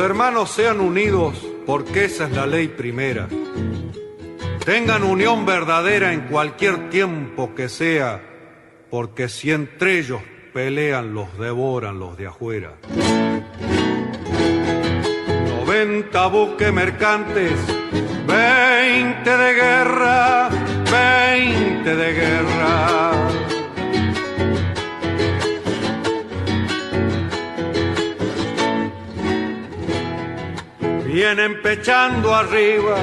hermanos sean unidos, porque esa es la ley primera. Tengan unión verdadera en cualquier tiempo que sea, porque si entre ellos pelean, los devoran los de afuera. 90 buques mercantes, 20 de guerra, 20 de guerra. Vienen pechando arriba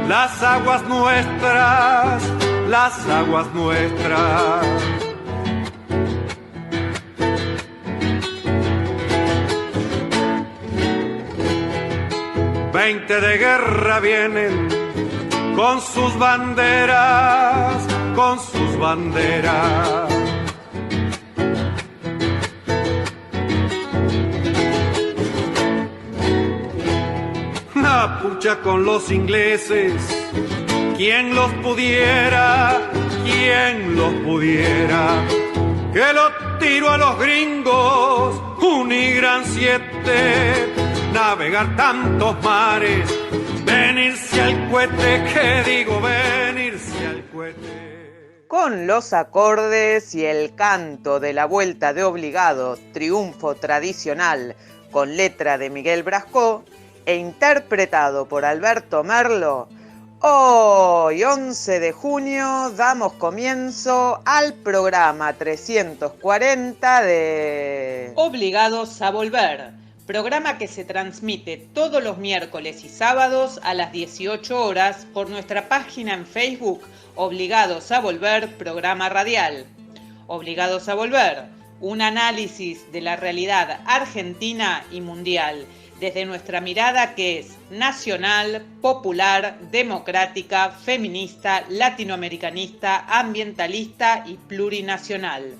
las aguas nuestras, las aguas nuestras. Veinte de guerra vienen con sus banderas, con sus banderas. La pucha con los ingleses, ¿quién los pudiera? ¿Quién los pudiera? Que lo tiro a los gringos, un y gran 7, navegar tantos mares, venirse al cohete, que digo venirse al cohete. Con los acordes y el canto de la vuelta de obligado, triunfo tradicional, con letra de Miguel Brascó, e interpretado por Alberto Merlo, hoy 11 de junio damos comienzo al programa 340 de Obligados a Volver, programa que se transmite todos los miércoles y sábados a las 18 horas por nuestra página en Facebook Obligados a Volver, programa radial. Obligados a Volver, un análisis de la realidad argentina y mundial, desde nuestra mirada que es nacional, popular, democrática, feminista, latinoamericanista, ambientalista y plurinacional.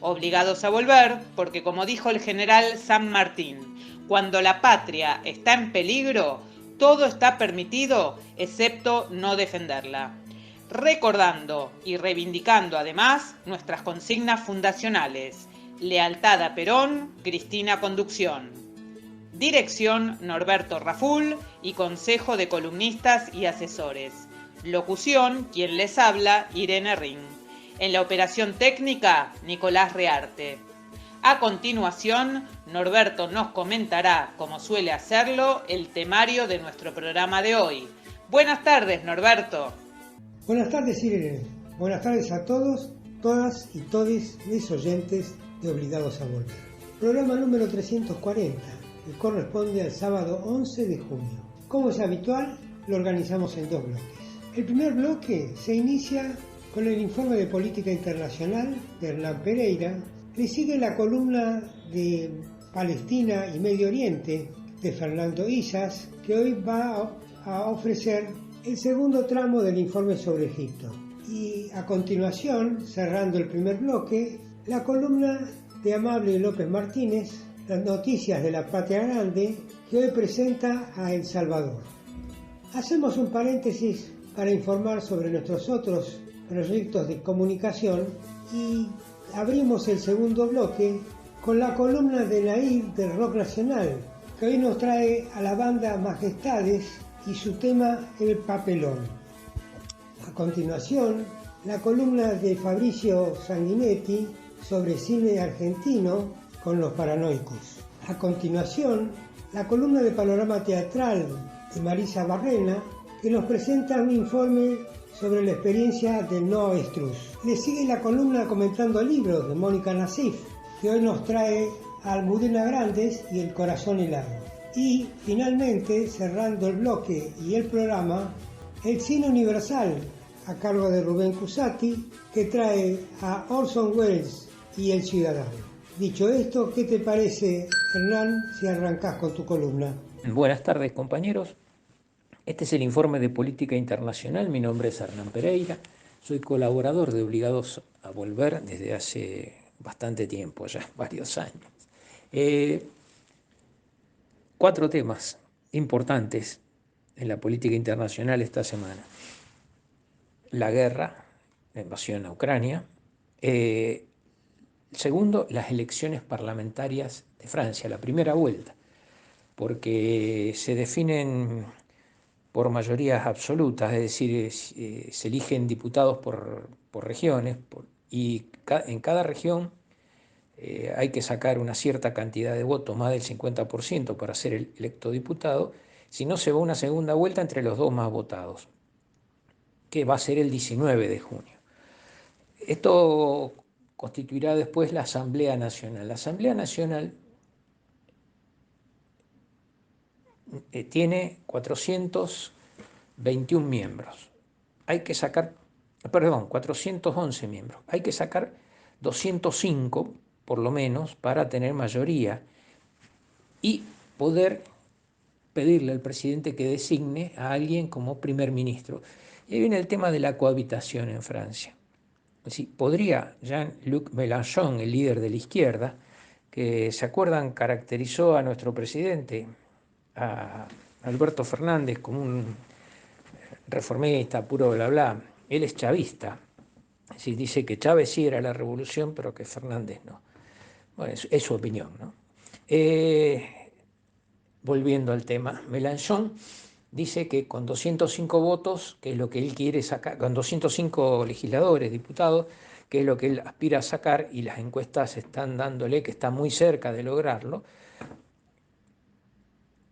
Obligados a volver porque, como dijo el general San Martín, cuando la patria está en peligro, todo está permitido excepto no defenderla. Recordando y reivindicando además nuestras consignas fundacionales: lealtad a Perón, Cristina Conducción. Dirección Norberto Raful y consejo de columnistas y asesores. Locución, quien les habla, Irene Ring. En la operación técnica, Nicolás Rearte. A continuación, Norberto nos comentará, como suele hacerlo, el temario de nuestro programa de hoy. Buenas tardes, Norberto. Buenas tardes, Irene. Buenas tardes a todos, todas y todes mis oyentes de Obligados a Volver. Programa número 340. Que corresponde al sábado 11 de junio. Como es habitual, lo organizamos en dos bloques. El primer bloque se inicia con el informe de política internacional de Hernán Pereira. Le sigue la columna de Palestina y Medio Oriente de Fernando Isas, que hoy va a ofrecer el segundo tramo del informe sobre Egipto. Y a continuación, cerrando el primer bloque, la columna de Amable López Martínez, las noticias de la patria grande, que hoy presenta a El Salvador. Hacemos un paréntesis para informar sobre nuestros otros proyectos de comunicación y abrimos el segundo bloque con la columna de Nair del Rock Nacional, que hoy nos trae a la banda Majestades y su tema El Papelón. A continuación, la columna de Fabricio Sanguinetti sobre cine argentino con Los Paranoicos. A continuación, la columna de Panorama Teatral de Marisa Barrena, que nos presenta un informe sobre la experiencia del No Avestruz. Le sigue la columna Comentando Libros de Mónica Nassif, que hoy nos trae a Almudena Grandes y El Corazón Helado. Y finalmente, cerrando el bloque y el programa, el Cine Universal, a cargo de Rubén Cusati, que trae a Orson Welles y El Ciudadano. Dicho esto, ¿qué te parece, Hernán, si arrancás con tu columna? Buenas tardes, compañeros. Este es el informe de política internacional. Mi nombre es Hernán Pereira. Soy colaborador de Obligados a Volver desde hace bastante tiempo, ya varios años. 4 temas importantes en la política internacional esta semana: la guerra, la invasión a Ucrania. Segundo, las elecciones parlamentarias de Francia, la primera vuelta. porque se definen por mayorías absolutas, es decir, se eligen diputados por regiones y en cada región hay que sacar una cierta cantidad de votos, más del 50% para ser electo diputado, si no se va a una segunda vuelta entre los dos más votados, que va a ser el 19 de junio. Esto constituirá después la Asamblea Nacional. La Asamblea Nacional tiene 421 miembros. Hay que sacar, 411 miembros. Hay que sacar 205, por lo menos, para tener mayoría y poder pedirle al presidente que designe a alguien como primer ministro. Y ahí viene el tema de la cohabitación en Francia. Es decir, podría Jean-Luc Mélenchon, el líder de la izquierda, que, ¿se acuerdan?, caracterizó a nuestro presidente, a Alberto Fernández, como un reformista, puro bla bla. Él es chavista. Es decir, dice que Chávez sí era la revolución, pero que Fernández no. Bueno, es su opinión, ¿no? Volviendo al tema, Mélenchon dice que con 205 votos, que es lo que él quiere sacar, con 205 legisladores, diputados, que es lo que él aspira a sacar, y las encuestas están dándole que está muy cerca de lograrlo,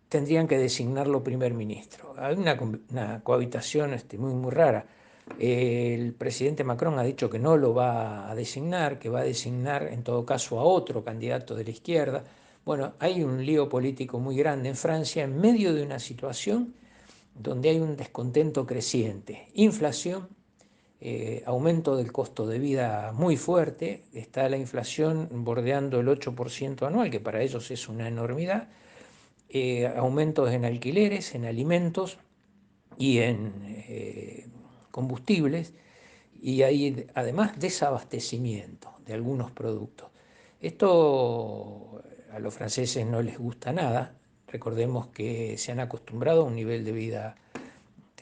tendrían que designarlo primer ministro. Hay una cohabitación muy rara. El presidente Macron ha dicho que no lo va a designar, que va a designar en todo caso a otro candidato de la izquierda. Bueno, hay un lío político muy grande en Francia en medio de una situación donde hay un descontento creciente, inflación, aumento del costo de vida muy fuerte, está la inflación bordeando el 8% anual, que para ellos es una enormidad, aumentos en alquileres, en alimentos y en combustibles, y hay además desabastecimiento de algunos productos. Esto a los franceses no les gusta nada. Recordemos que se han acostumbrado a un nivel de vida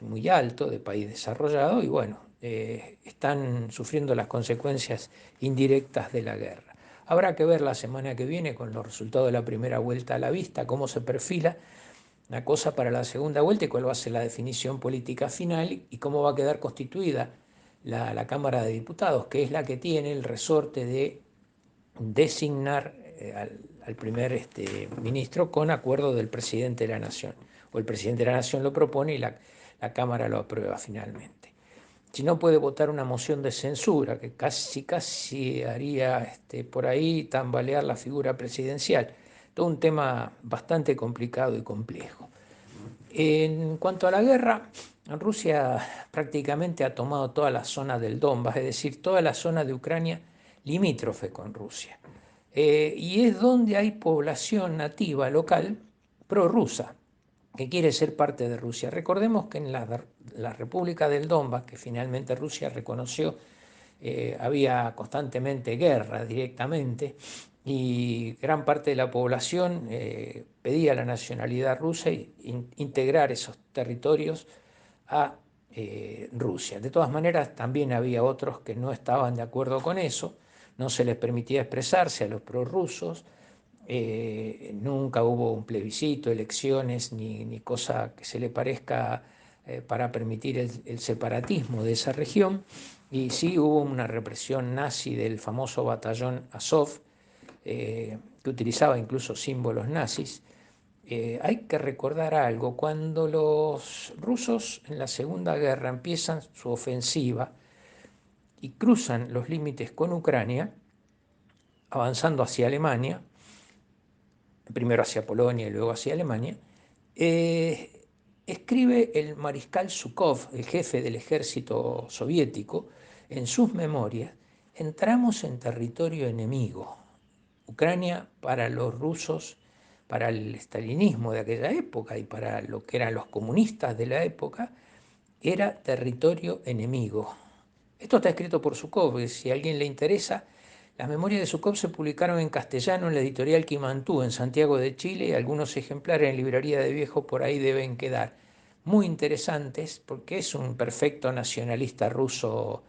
muy alto, de país desarrollado, y bueno, están sufriendo las consecuencias indirectas de la guerra. Habrá que ver la semana que viene, con los resultados de la primera vuelta a la vista, cómo se perfila la cosa para la segunda vuelta y cuál va a ser la definición política final y cómo va a quedar constituida la Cámara de Diputados, que es la que tiene el resorte de designar al primer ministro con acuerdo del presidente de la Nación. O el presidente de la Nación lo propone y la Cámara lo aprueba finalmente. Si no, puede votar una moción de censura, que casi haría por ahí tambalear la figura presidencial. Todo un tema bastante complicado y complejo. En cuanto a la guerra, Rusia prácticamente ha tomado toda la zona del Donbass, es decir, toda la zona de Ucrania limítrofe con Rusia. Y es donde hay población nativa local prorrusa, que quiere ser parte de Rusia. Recordemos que en la República del Donbass, que finalmente Rusia reconoció, había constantemente guerra directamente, y gran parte de la población pedía la nacionalidad rusa y integrar esos territorios a Rusia. De todas maneras, también había otros que no estaban de acuerdo con eso, no se les permitía expresarse a los prorrusos, nunca hubo un plebiscito, elecciones, ni cosa que se le parezca para permitir el separatismo de esa región, y sí hubo una represión nazi del famoso batallón Azov, que utilizaba incluso símbolos nazis. Hay que recordar algo: cuando los rusos en la Segunda Guerra empiezan su ofensiva y cruzan los límites con Ucrania, avanzando hacia Alemania, primero hacia Polonia y luego hacia Alemania, escribe el mariscal Zhukov, el jefe del ejército soviético, en sus memorias: entramos en territorio enemigo. Ucrania, para los rusos, para el estalinismo de aquella época y para lo que eran los comunistas de la época, era territorio enemigo. Esto está escrito por Zhukov, y si a alguien le interesa, las memorias de Zhukov se publicaron en castellano en la editorial Quimantú, en Santiago de Chile, y algunos ejemplares en librería de viejo por ahí deben quedar. Muy interesantes, porque es un perfecto nacionalista ruso,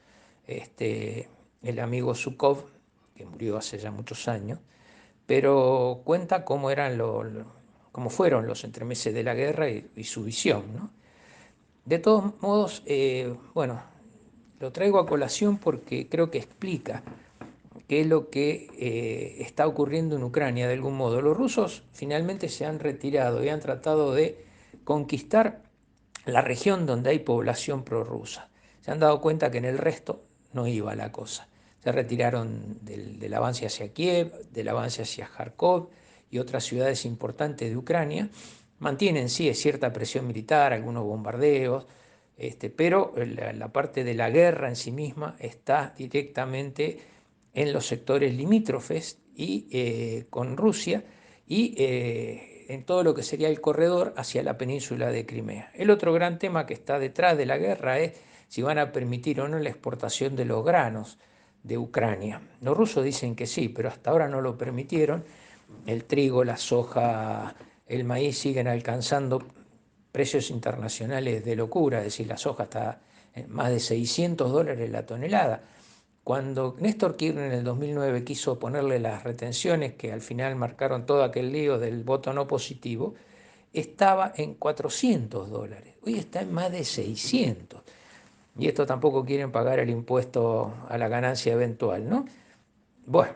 el amigo Zhukov, que murió hace ya muchos años, pero cuenta cómo eran cómo fueron los entremeses de la guerra y su visión, ¿no? De todos modos, bueno, lo traigo a colación porque creo que explica qué es lo que está ocurriendo en Ucrania de algún modo. Los rusos finalmente se han retirado y han tratado de conquistar la región donde hay población prorrusa. Se han dado cuenta que en el resto no iba la cosa. Se retiraron del avance hacia Kiev, del avance hacia Kharkov y otras ciudades importantes de Ucrania. Mantienen, sí, cierta presión militar, algunos bombardeos, pero la parte de la guerra en sí misma está directamente en los sectores limítrofes y con Rusia y en todo lo que sería el corredor hacia la península de Crimea. El otro gran tema que está detrás de la guerra es si van a permitir o no la exportación de los granos de Ucrania. Los rusos dicen que sí, pero hasta ahora no lo permitieron. El trigo, la soja, el maíz siguen alcanzando precios internacionales de locura, es decir, la soja está en más de $600 la tonelada. Cuando Néstor Kirchner en el 2009 quiso ponerle las retenciones que al final marcaron todo aquel lío del voto no positivo, estaba en $400. Hoy está en más de 600. Y esto tampoco quieren pagar el impuesto a la ganancia eventual, ¿no? Bueno,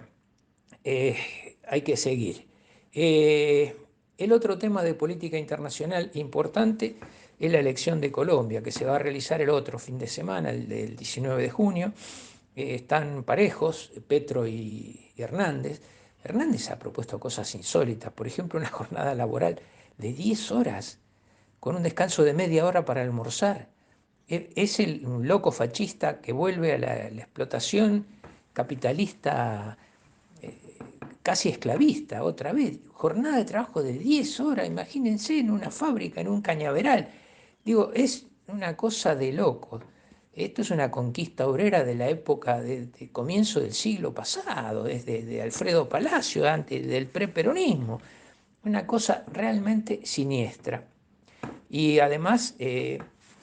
hay que seguir. El otro tema de política internacional importante es la elección de Colombia, que se va a realizar el otro fin de semana, el del 19 de junio. Están parejos, Petro y Hernández. Hernández ha propuesto cosas insólitas, por ejemplo, una jornada laboral de 10 horas, con un descanso de media hora para almorzar. Es un loco fascista que vuelve a la explotación capitalista casi esclavista otra vez. Jornada de trabajo de 10 horas, imagínense, en una fábrica, en un cañaveral. Digo, es una cosa de loco. Esto es una conquista obrera de la época de comienzo del siglo pasado, desde de Alfredo Palacio, antes del preperonismo. Una cosa realmente siniestra. Y además,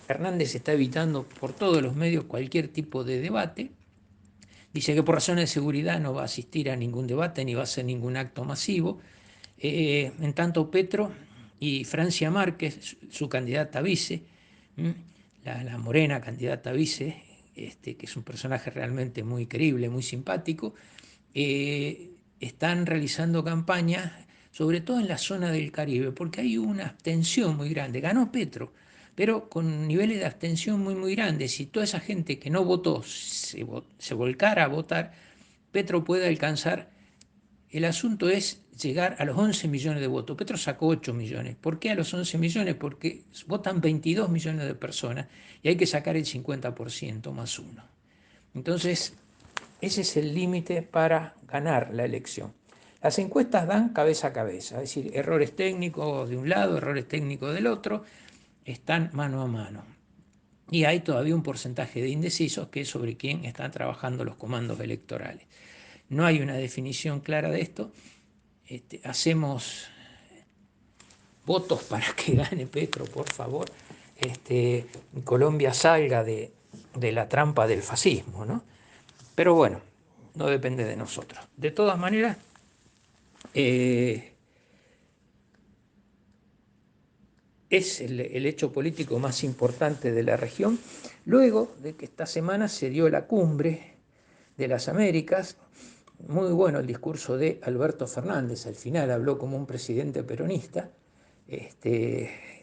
Hernández está evitando por todos los medios cualquier tipo de debate. Dice que por razones de seguridad no va a asistir a ningún debate ni va a hacer ningún acto masivo. En tanto, Petro y Francia Márquez, su candidata a vice, la morena candidata a vice, que es un personaje realmente muy creíble, muy simpático, están realizando campañas, sobre todo en la zona del Caribe, porque hay una abstención muy grande. Ganó Petro, pero con niveles de abstención muy grandes. Si toda esa gente que no votó se volcara a votar, Petro puede alcanzar. El asunto es llegar a los 11 millones de votos. Petro sacó 8 millones. ¿Por qué a los 11 millones? Porque votan 22 millones de personas y hay que sacar el 50% más uno. Entonces, ese es el límite para ganar la elección. Las encuestas dan cabeza a cabeza, es decir, errores técnicos de un lado, errores técnicos del otro, están mano a mano. Y hay todavía un porcentaje de indecisos que es sobre quién están trabajando los comandos electorales. No hay una definición clara de esto. Hacemos votos para que gane Petro, por favor. Colombia salga de la trampa del fascismo, ¿no? Pero bueno, no depende de nosotros. De todas maneras, es el hecho político más importante de la región, luego de que esta semana se dio la cumbre de las Américas. Muy bueno el discurso de Alberto Fernández, al final habló como un presidente peronista,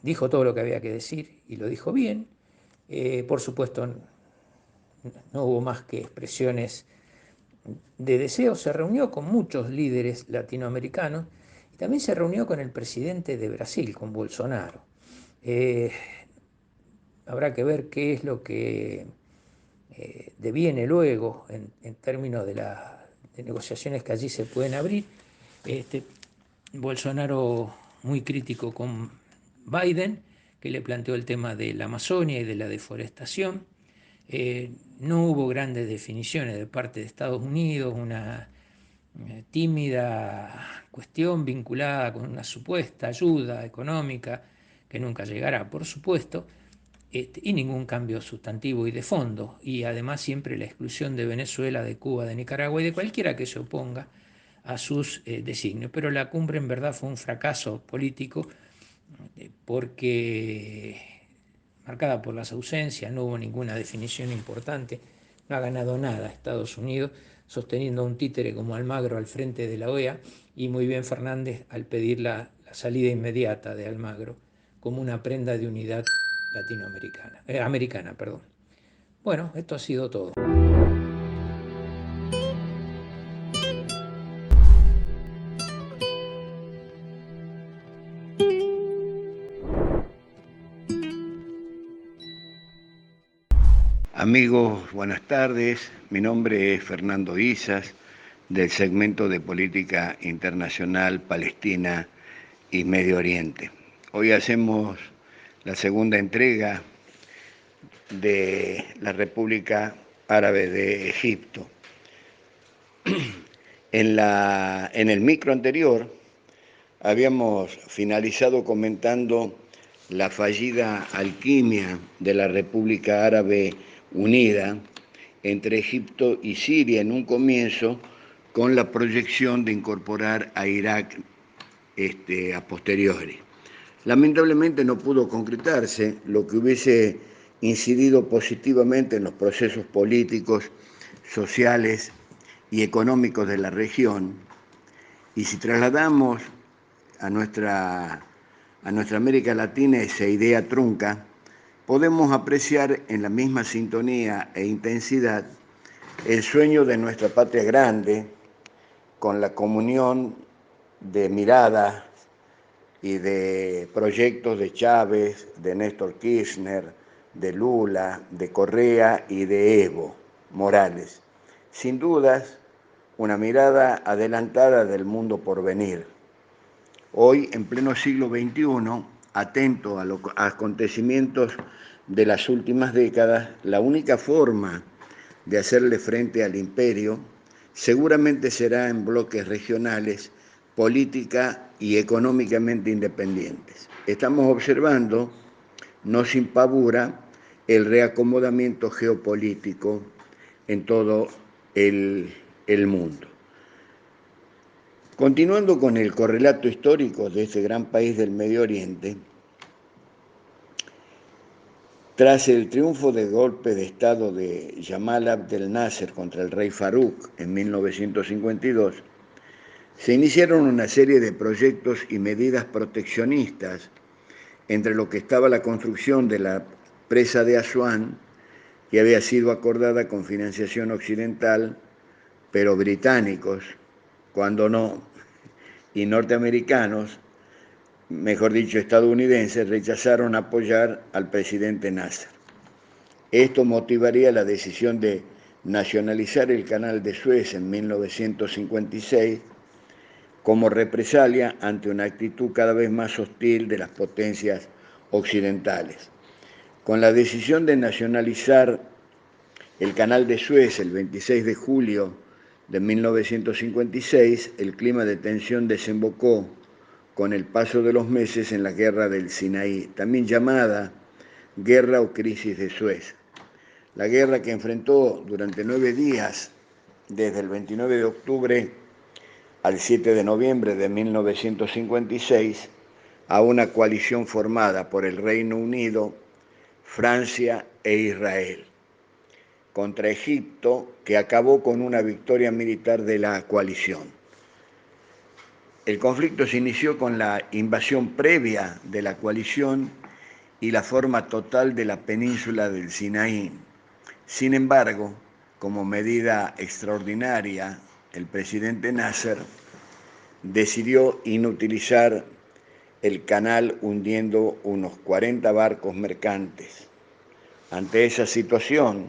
dijo todo lo que había que decir y lo dijo bien. Por supuesto, no hubo más que expresiones de deseo. Se reunió con muchos líderes latinoamericanos y también se reunió con el presidente de Brasil, con Bolsonaro. Habrá que ver qué es lo que deviene luego en términos de negociaciones que allí se pueden abrir. Bolsonaro muy crítico con Biden, que le planteó el tema de la Amazonia y de la deforestación. No hubo grandes definiciones de parte de Estados Unidos, una tímida cuestión vinculada con una supuesta ayuda económica que nunca llegará, por supuesto, y ningún cambio sustantivo y de fondo, y además siempre la exclusión de Venezuela, de Cuba, de Nicaragua y de cualquiera que se oponga a sus designios. Pero la cumbre en verdad fue un fracaso político porque marcada por las ausencias, no hubo ninguna definición importante, no ha ganado nada Estados Unidos, sosteniendo a un títere como Almagro al frente de la OEA, y muy bien Fernández al pedir la salida inmediata de Almagro como una prenda de unidad americana. Bueno, esto ha sido todo. Amigos, buenas tardes. Mi nombre es Fernando Isas, del segmento de Política Internacional, Palestina y Medio Oriente. Hoy hacemos la segunda entrega de la República Árabe de Egipto. En el micro anterior habíamos finalizado comentando la fallida alquimia de la República Árabe Unida entre Egipto y Siria en un comienzo, con la proyección de incorporar a Irak a posteriori. Lamentablemente no pudo concretarse, lo que hubiese incidido positivamente en los procesos políticos, sociales y económicos de la región. Y si trasladamos a nuestra América Latina esa idea trunca, podemos apreciar en la misma sintonía e intensidad el sueño de nuestra patria grande, con la comunión de miradas y de proyectos de Chávez, de Néstor Kirchner, de Lula, de Correa y de Evo Morales. Sin dudas, una mirada adelantada del mundo por venir. Hoy, en pleno siglo XXI, atento a los acontecimientos de las últimas décadas, la única forma de hacerle frente al imperio seguramente será en bloques regionales, política y económicamente independientes. Estamos observando, no sin pavura, el reacomodamiento geopolítico en todo el mundo. Continuando con el correlato histórico de este gran país del Medio Oriente, tras el triunfo del golpe de Estado de Jamal Abdel Nasser contra el rey Farouk en 1952, se iniciaron una serie de proyectos y medidas proteccionistas, entre lo que estaba la construcción de la presa de Asuán, que había sido acordada con financiación occidental, pero británicos, cuando no, y norteamericanos, mejor dicho estadounidenses, rechazaron apoyar al presidente Nasser. Esto motivaría la decisión de nacionalizar el canal de Suez en 1956 como represalia ante una actitud cada vez más hostil de las potencias occidentales. Con la decisión de nacionalizar el canal de Suez el 26 de julio de 1956, el clima de tensión desembocó con el paso de los meses en la Guerra del Sinaí, también llamada Guerra o Crisis de Suez. La guerra que enfrentó durante 9 días, desde el 29 de octubre al 7 de noviembre de 1956, a una coalición formada por el Reino Unido, Francia e Israel, contra Egipto, que acabó con una victoria militar de la coalición. El conflicto se inició con la invasión previa de la coalición y la forma total de la península del Sinaí. Sin embargo, como medida extraordinaria, el presidente Nasser decidió inutilizar el canal hundiendo unos 40 barcos mercantes. Ante esa situación,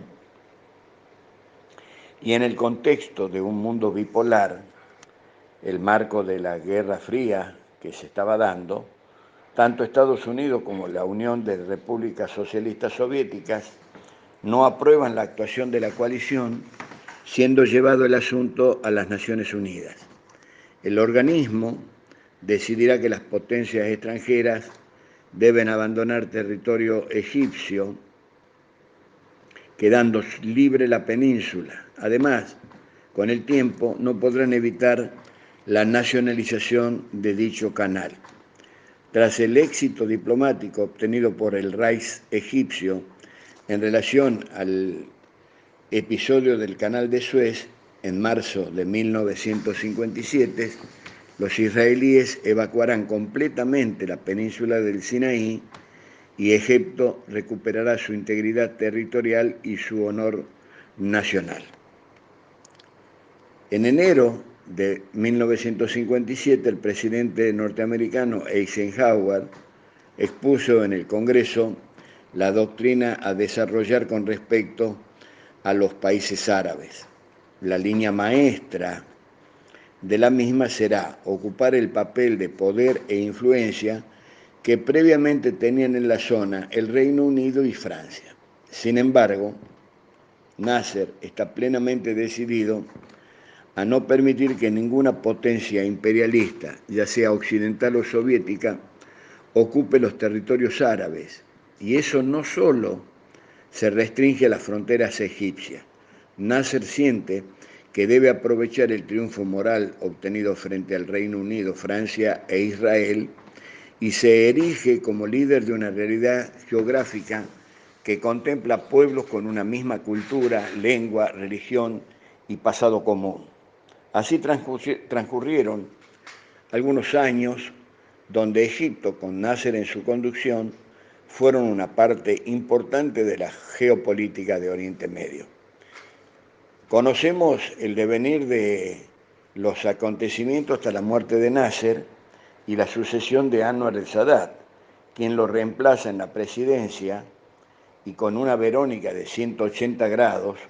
y en el contexto de un mundo bipolar, el marco de la Guerra Fría que se estaba dando, tanto Estados Unidos como la Unión de Repúblicas Socialistas Soviéticas no aprueban la actuación de la coalición, siendo llevado el asunto a las Naciones Unidas. El organismo decidirá que las potencias extranjeras deben abandonar territorio egipcio, quedando libre la península. Además, con el tiempo no podrán evitar la nacionalización de dicho canal. Tras el éxito diplomático obtenido por el Reich egipcio en relación al episodio del Canal de Suez, en marzo de 1957, los israelíes evacuarán completamente la península del Sinaí y Egipto recuperará su integridad territorial y su honor nacional. En enero de 1957, el presidente norteamericano Eisenhower expuso en el Congreso la doctrina a desarrollar con respecto a los países árabes. La línea maestra de la misma será ocupar el papel de poder e influencia que previamente tenían en la zona el Reino Unido y Francia. Sin embargo, Nasser está plenamente decidido a no permitir que ninguna potencia imperialista, ya sea occidental o soviética, ocupe los territorios árabes. Y eso no solo se restringe a las fronteras egipcias. Nasser siente que debe aprovechar el triunfo moral obtenido frente al Reino Unido, Francia e Israel y se erige como líder de una realidad geográfica que contempla pueblos con una misma cultura, lengua, religión y pasado común. Así transcurrieron algunos años donde Egipto, con Nasser en su conducción, fueron una parte importante de la geopolítica de Oriente Medio. Conocemos el devenir de los acontecimientos hasta la muerte de Nasser y la sucesión de Anwar el-Sadat, quien lo reemplaza en la presidencia y con una Verónica de 180 grados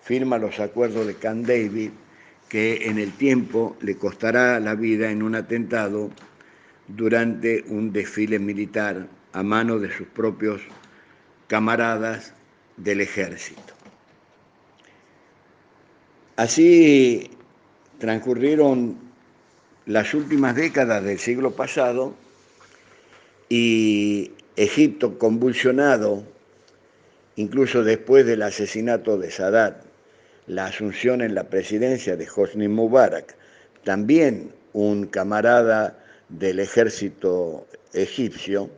firma los acuerdos de Camp David, que en el tiempo le costará la vida en un atentado durante un desfile militar a mano de sus propios camaradas del ejército. Así transcurrieron las últimas décadas del siglo pasado y Egipto, convulsionado, incluso después del asesinato de Sadat, la asunción en la presidencia de Hosni Mubarak, también un camarada del ejército egipcio,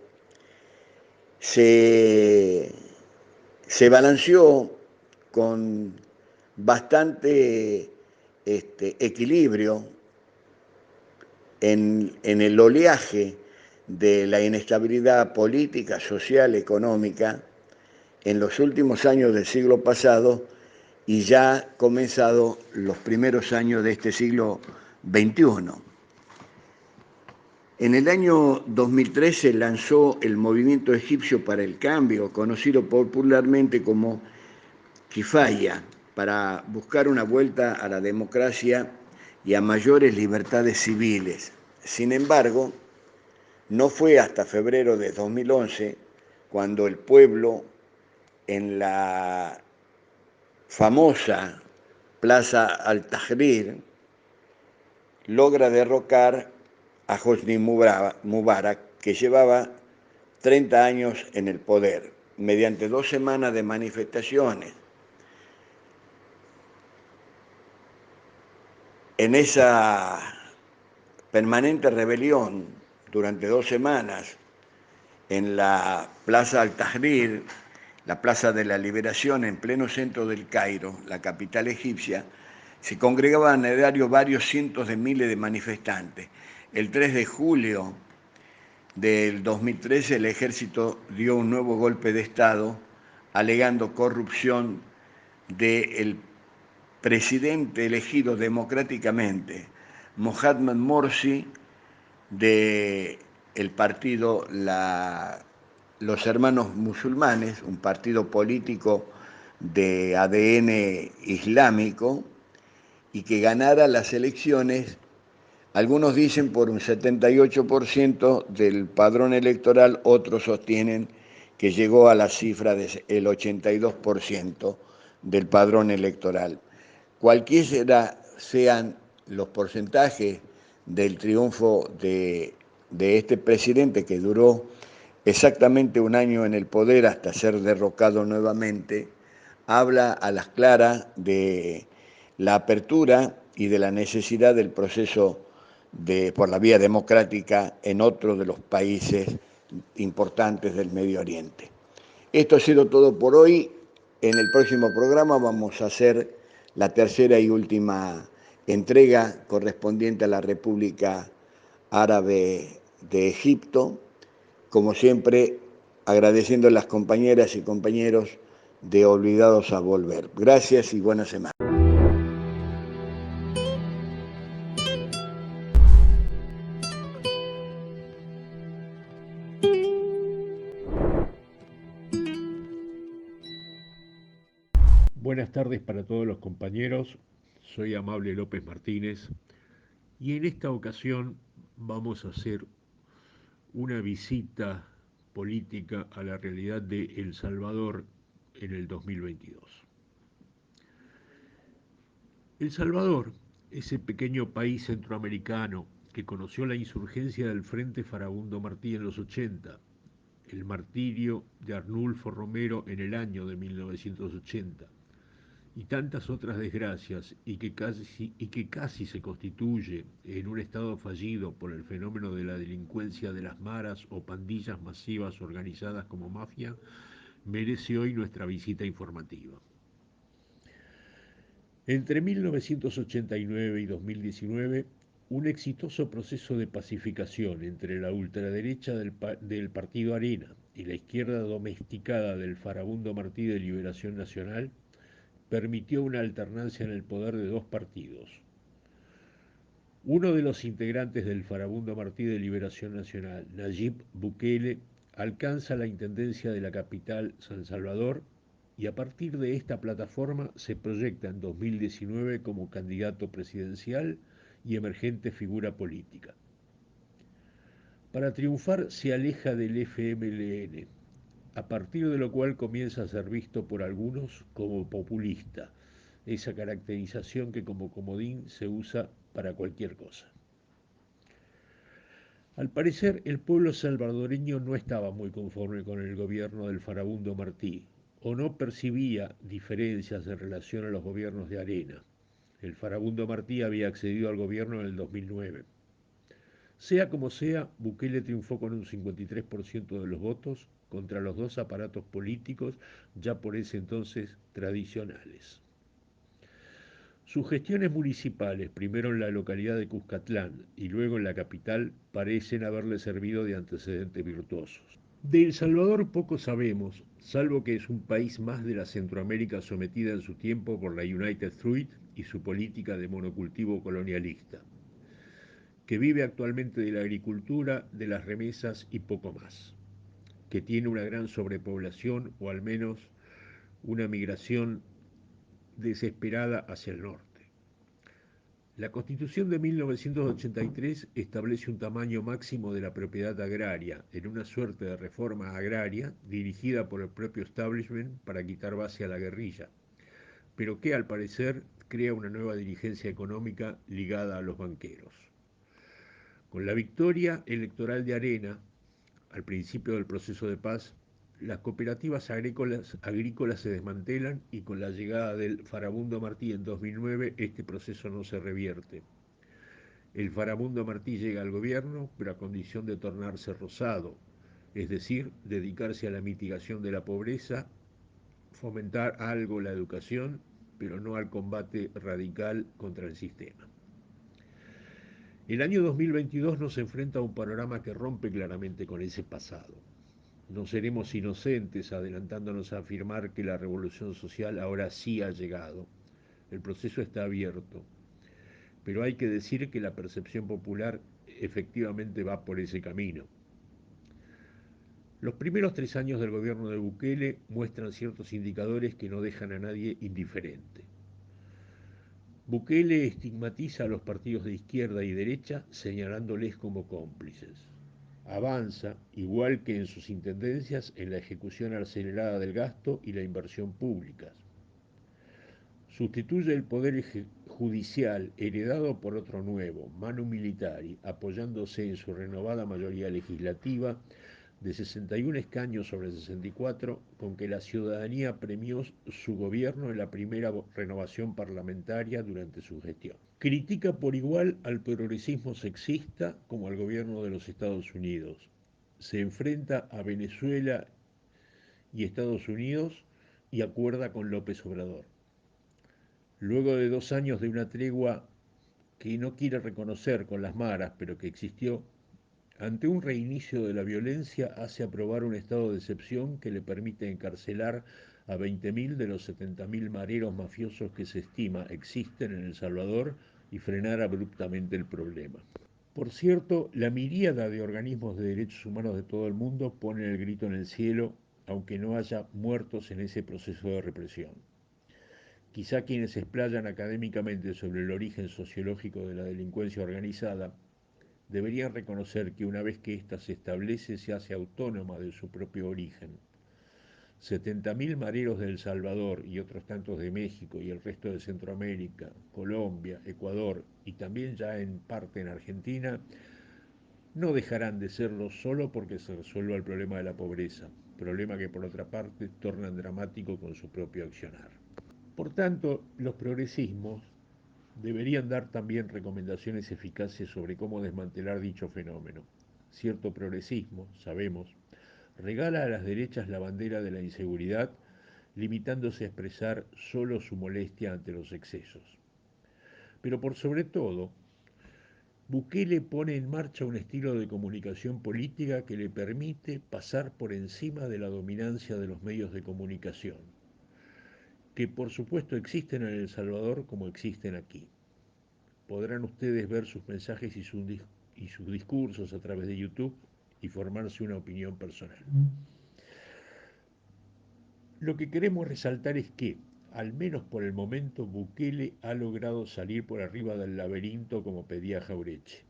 se balanceó con bastante equilibrio en el oleaje de la inestabilidad política, social, económica en los últimos años del siglo pasado y ya comenzado los primeros años de este siglo XXI. En el año 2013 lanzó el Movimiento Egipcio para el Cambio, conocido popularmente como Kifaya, para buscar una vuelta a la democracia y a mayores libertades civiles. Sin embargo, no fue hasta febrero de 2011 cuando el pueblo en la famosa Plaza Al-Tahrir logra derrocar a Hosni Mubarak, que llevaba 30 años en el poder, mediante 2 semanas de manifestaciones. En esa permanente rebelión, durante 2 semanas, en la Plaza Al-Tahrir, la Plaza de la Liberación, en pleno centro del Cairo, la capital egipcia, se congregaban a diario varios cientos de miles de manifestantes. El 3 de julio del 2013, el ejército dio un nuevo golpe de Estado, alegando corrupción del presidente elegido democráticamente, Mohamed Morsi, del partido Los Hermanos Musulmanes, un partido político de ADN islámico, y que ganara las elecciones, algunos dicen por un 78% del padrón electoral, otros sostienen que llegó a la cifra del 82% del padrón electoral. Cualquiera sean los porcentajes del triunfo de este presidente, que duró exactamente 1 año en el poder hasta ser derrocado nuevamente, habla a las claras de la apertura y de la necesidad del proceso por la vía democrática en otro de los países importantes del Medio Oriente. Esto ha sido todo por hoy. En el próximo programa vamos a hacer la tercera y última entrega correspondiente a la República Árabe de Egipto. Como siempre, agradeciendo a las compañeras y compañeros de Obligados a Volver. Gracias y buena semana. Buenas tardes para todos los compañeros, soy Amable López Martínez y en esta ocasión vamos a hacer una visita política a la realidad de El Salvador en el 2022. El Salvador, ese pequeño país centroamericano que conoció la insurgencia del Frente Farabundo Martí en los 80, el martirio de Arnulfo Romero en el año de 1980, y tantas otras desgracias, y que casi se constituye en un estado fallido por el fenómeno de la delincuencia de las maras o pandillas masivas organizadas como mafia, merece hoy nuestra visita informativa. Entre 1989 y 2019, un exitoso proceso de pacificación entre la ultraderecha del Partido Arena y la izquierda domesticada del Farabundo Martí de Liberación Nacional permitió una alternancia en el poder de dos partidos. Uno de los integrantes del Farabundo Martí de Liberación Nacional, Nayib Bukele, alcanza la intendencia de la capital, San Salvador, y a partir de esta plataforma se proyecta en 2019 como candidato presidencial y emergente figura política. Para triunfar se aleja del FMLN, a partir de lo cual comienza a ser visto por algunos como populista, esa caracterización que como comodín se usa para cualquier cosa. Al parecer, el pueblo salvadoreño no estaba muy conforme con el gobierno del Farabundo Martí, o no percibía diferencias en relación a los gobiernos de Arena. El Farabundo Martí había accedido al gobierno en el 2009. Sea como sea, Bukele triunfó con un 53% de los votos contra los dos aparatos políticos ya por ese entonces tradicionales. Sus gestiones municipales, primero en la localidad de Cuscatlán y luego en la capital, parecen haberle servido de antecedentes virtuosos. De El Salvador poco sabemos, salvo que es un país más de la Centroamérica sometida en su tiempo por la United Fruit y su política de monocultivo colonialista, que vive actualmente de la agricultura, de las remesas y poco más, que tiene una gran sobrepoblación o al menos una migración desesperada hacia el norte. La Constitución de 1983 establece un tamaño máximo de la propiedad agraria en una suerte de reforma agraria dirigida por el propio establishment para quitar base a la guerrilla, pero que al parecer crea una nueva dirigencia económica ligada a los banqueros. Con la victoria electoral de Arena, al principio del proceso de paz, las cooperativas agrícolas se desmantelan y con la llegada del Farabundo Martí en 2009 este proceso no se revierte. El Farabundo Martí llega al gobierno, pero a condición de tornarse rosado, es decir, dedicarse a la mitigación de la pobreza, fomentar algo la educación, pero no al combate radical contra el sistema. El año 2022 nos enfrenta a un panorama que rompe claramente con ese pasado. No seremos inocentes adelantándonos a afirmar que la revolución social ahora sí ha llegado. El proceso está abierto, pero hay que decir que la percepción popular efectivamente va por ese camino. Los primeros 3 años del gobierno de Bukele muestran ciertos indicadores que no dejan a nadie indiferente. Bukele estigmatiza a los partidos de izquierda y derecha señalándoles como cómplices. Avanza, igual que en sus intendencias, en la ejecución acelerada del gasto y la inversión públicas. Sustituye el poder judicial heredado por otro nuevo, Manu Militari, apoyándose en su renovada mayoría legislativa, de 61 escaños sobre 64, con que la ciudadanía premió su gobierno en la primera renovación parlamentaria durante su gestión. Critica por igual al progresismo sexista como al gobierno de los Estados Unidos. Se enfrenta a Venezuela y Estados Unidos y acuerda con López Obrador. Luego de 2 años de una tregua que no quiere reconocer con las maras, pero que existió, ante un reinicio de la violencia hace aprobar un estado de excepción que le permite encarcelar a 20.000 de los 70.000 mareros mafiosos que se estima existen en El Salvador y frenar abruptamente el problema. Por cierto, la miríada de organismos de derechos humanos de todo el mundo ponen el grito en el cielo, aunque no haya muertos en ese proceso de represión. Quizá quienes se explayan académicamente sobre el origen sociológico de la delincuencia organizada deberían reconocer que una vez que ésta se establece se hace autónoma de su propio origen. 70.000 mareros de El Salvador y otros tantos de México y el resto de Centroamérica, Colombia, Ecuador y también ya en parte en Argentina, no dejarán de serlo solo porque se resuelva el problema de la pobreza, problema que por otra parte tornan dramático con su propio accionar. Por tanto, los progresismos deberían dar también recomendaciones eficaces sobre cómo desmantelar dicho fenómeno. Cierto progresismo, sabemos, regala a las derechas la bandera de la inseguridad, limitándose a expresar solo su molestia ante los excesos. Pero por sobre todo, Bukele pone en marcha un estilo de comunicación política que le permite pasar por encima de la dominancia de los medios de comunicación, que por supuesto existen en El Salvador como existen aquí. Podrán ustedes ver sus mensajes y sus discursos a través de YouTube y formarse una opinión personal. Lo que queremos resaltar es que, al menos por el momento, Bukele ha logrado salir por arriba del laberinto como pedía Jauretche.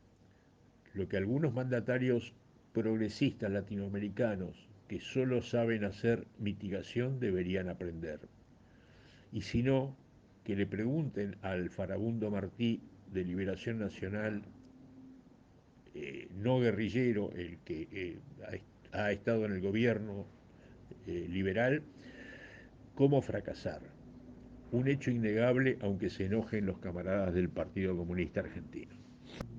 Lo que algunos mandatarios progresistas latinoamericanos que solo saben hacer mitigación deberían aprender. Y si no, que le pregunten al Farabundo Martí de Liberación Nacional, no guerrillero, el que ha estado en el gobierno liberal, cómo fracasar. Un hecho innegable, aunque se enojen los camaradas del Partido Comunista Argentino.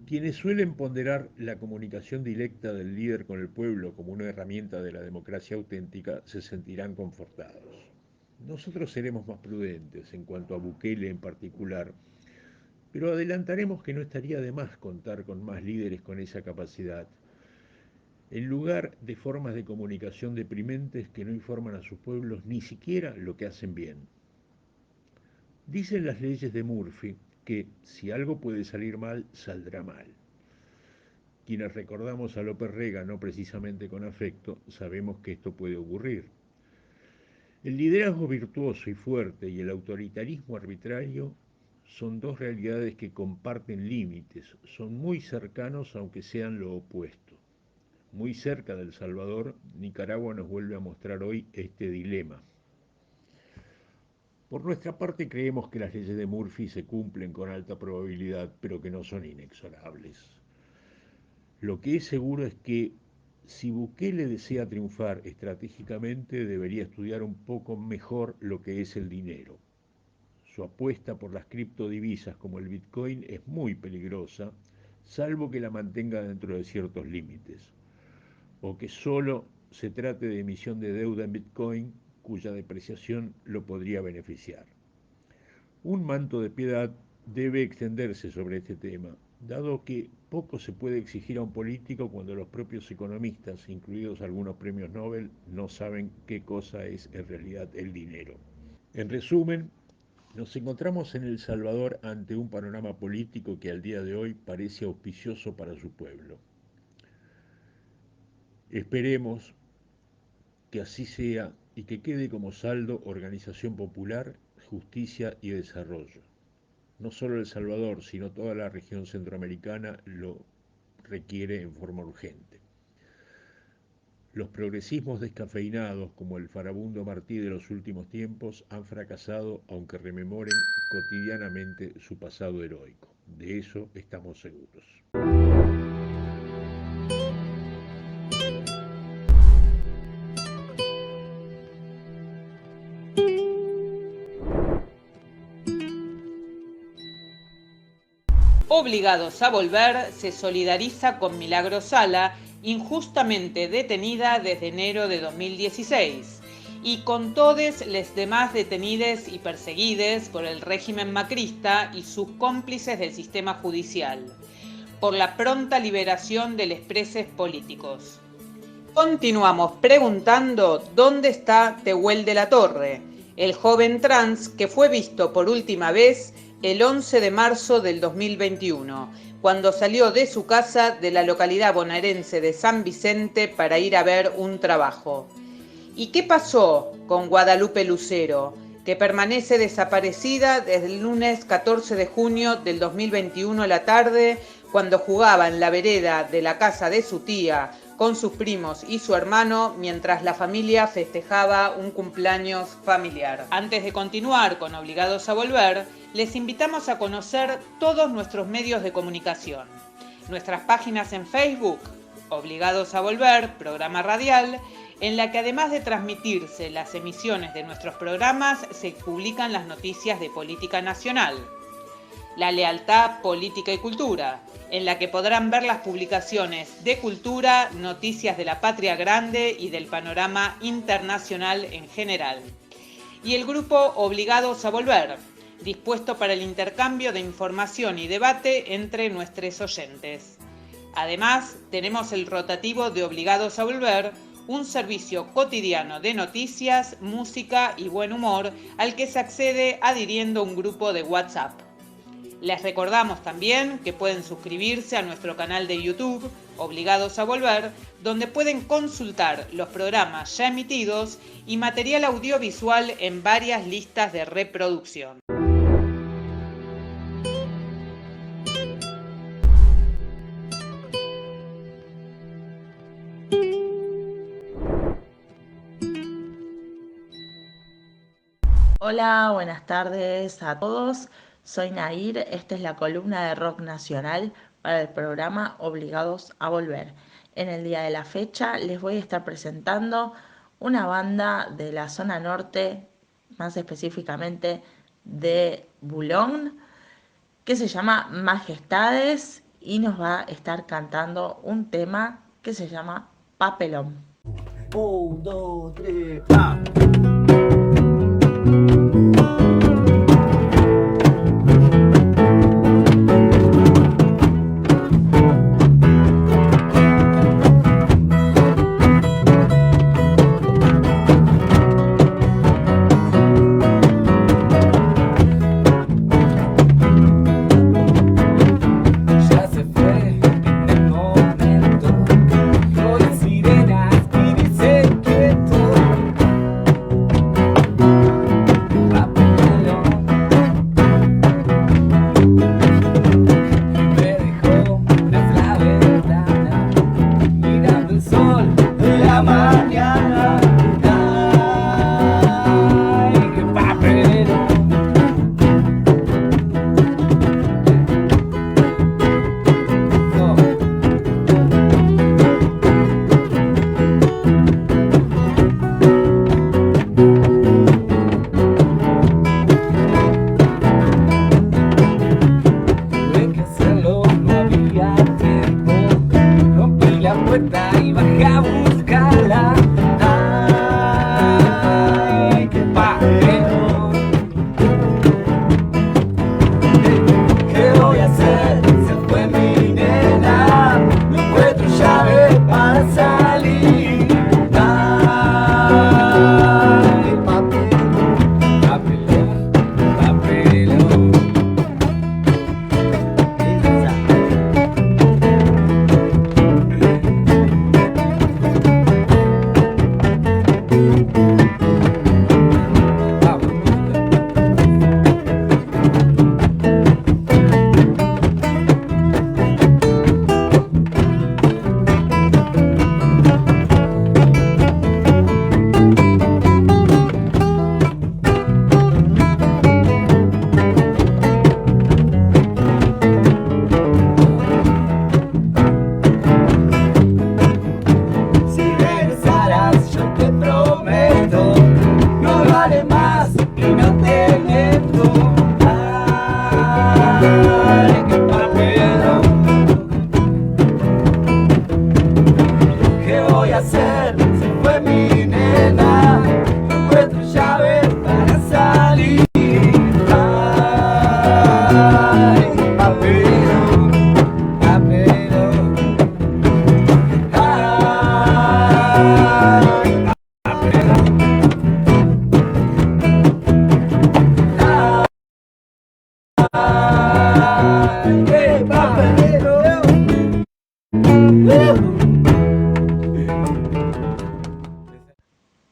Quienes suelen ponderar la comunicación directa del líder con el pueblo como una herramienta de la democracia auténtica se sentirán confortados. Nosotros seremos más prudentes en cuanto a Bukele en particular, pero adelantaremos que no estaría de más contar con más líderes con esa capacidad, en lugar de formas de comunicación deprimentes que no informan a sus pueblos ni siquiera lo que hacen bien. Dicen las leyes de Murphy que si algo puede salir mal, saldrá mal. Quienes recordamos a López Rega no precisamente con afecto, sabemos que esto puede ocurrir. El liderazgo virtuoso y fuerte y el autoritarismo arbitrario son dos realidades que comparten límites, son muy cercanos aunque sean lo opuesto. Muy cerca de El Salvador, Nicaragua nos vuelve a mostrar hoy este dilema. Por nuestra parte creemos que las leyes de Murphy se cumplen con alta probabilidad, pero que no son inexorables. Lo que es seguro es que si Bukele desea triunfar estratégicamente, debería estudiar un poco mejor lo que es el dinero. Su apuesta por las criptodivisas como el Bitcoin es muy peligrosa, salvo que la mantenga dentro de ciertos límites, o que solo se trate de emisión de deuda en Bitcoin, cuya depreciación lo podría beneficiar. Un manto de piedad debe extenderse sobre este tema, dado que poco se puede exigir a un político cuando los propios economistas, incluidos algunos premios Nobel, no saben qué cosa es en realidad el dinero. En resumen, nos encontramos en El Salvador ante un panorama político que al día de hoy parece auspicioso para su pueblo. Esperemos que así sea y que quede como saldo organización popular, justicia y desarrollo. No solo El Salvador, sino toda la región centroamericana lo requiere en forma urgente. Los progresismos descafeinados, como el Farabundo Martí de los últimos tiempos, han fracasado aunque rememoren cotidianamente su pasado heroico. De eso estamos seguros. Obligados a Volver se solidariza con Milagros Sala, injustamente detenida desde enero de 2016, y con todos los demás detenidos y perseguidos por el régimen macrista y sus cómplices del sistema judicial, por la pronta liberación de los presos políticos. Continuamos preguntando dónde está Tehuel de la Torre, el joven trans que fue visto por última vez el 11 de marzo del 2021, cuando salió de su casa de la localidad bonaerense de San Vicente para ir a ver un trabajo. ¿Y qué pasó con Guadalupe Lucero, que permanece desaparecida desde el lunes 14 de junio del 2021 a la tarde, cuando jugaba en la vereda de la casa de su tía con sus primos y su hermano mientras la familia festejaba un cumpleaños familiar? Antes de continuar con Obligados a Volver, les invitamos a conocer todos nuestros medios de comunicación. Nuestras páginas en Facebook, Obligados a Volver, programa radial, en la que además de transmitirse las emisiones de nuestros programas, se publican las noticias de política nacional. La Lealtad, Política y Cultura, en la que podrán ver las publicaciones de cultura, noticias de la patria grande y del panorama internacional en general. Y el grupo Obligados a Volver, dispuesto para el intercambio de información y debate entre nuestros oyentes. Además, tenemos el rotativo de Obligados a Volver, un servicio cotidiano de noticias, música y buen humor al que se accede adhiriendo a un grupo de WhatsApp. Les recordamos también que pueden suscribirse a nuestro canal de YouTube, Obligados a Volver, donde pueden consultar los programas ya emitidos y material audiovisual en varias listas de reproducción. Hola, buenas tardes a todos. Soy Nair, esta es la columna de rock nacional para el programa Obligados a Volver. En el día de la fecha les voy a estar presentando una banda de la zona norte, más específicamente de Boulogne, que se llama Majestades y nos va a estar cantando un tema que se llama Papelón. 1, 2, 3, Ay, qué papel. ¡Qué papelero!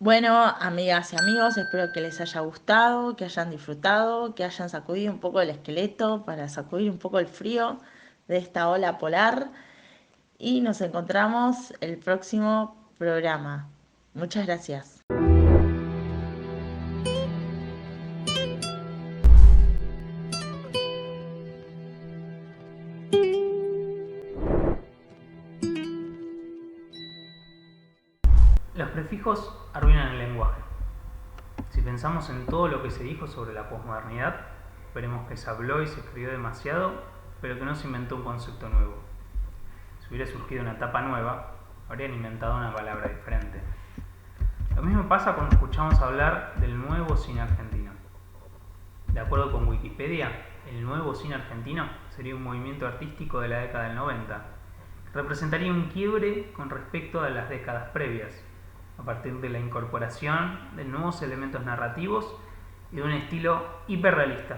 Bueno, amigas y amigos, espero que les haya gustado, que hayan disfrutado, que hayan sacudido un poco el esqueleto para sacudir un poco el frío de esta ola polar. Y nos encontramos el próximo programa. Muchas gracias. Los prefijos arruinan el lenguaje. Si pensamos en todo lo que se dijo sobre la posmodernidad, veremos que se habló y se escribió demasiado, pero que no se inventó un concepto nuevo. Si hubiera surgido una etapa nueva, habrían inventado una palabra diferente. Lo mismo pasa cuando escuchamos hablar del nuevo cine argentino. De acuerdo con Wikipedia, el nuevo cine argentino sería un movimiento artístico de la década del 90, que representaría un quiebre con respecto a las décadas previas, a partir de la incorporación de nuevos elementos narrativos y de un estilo hiperrealista.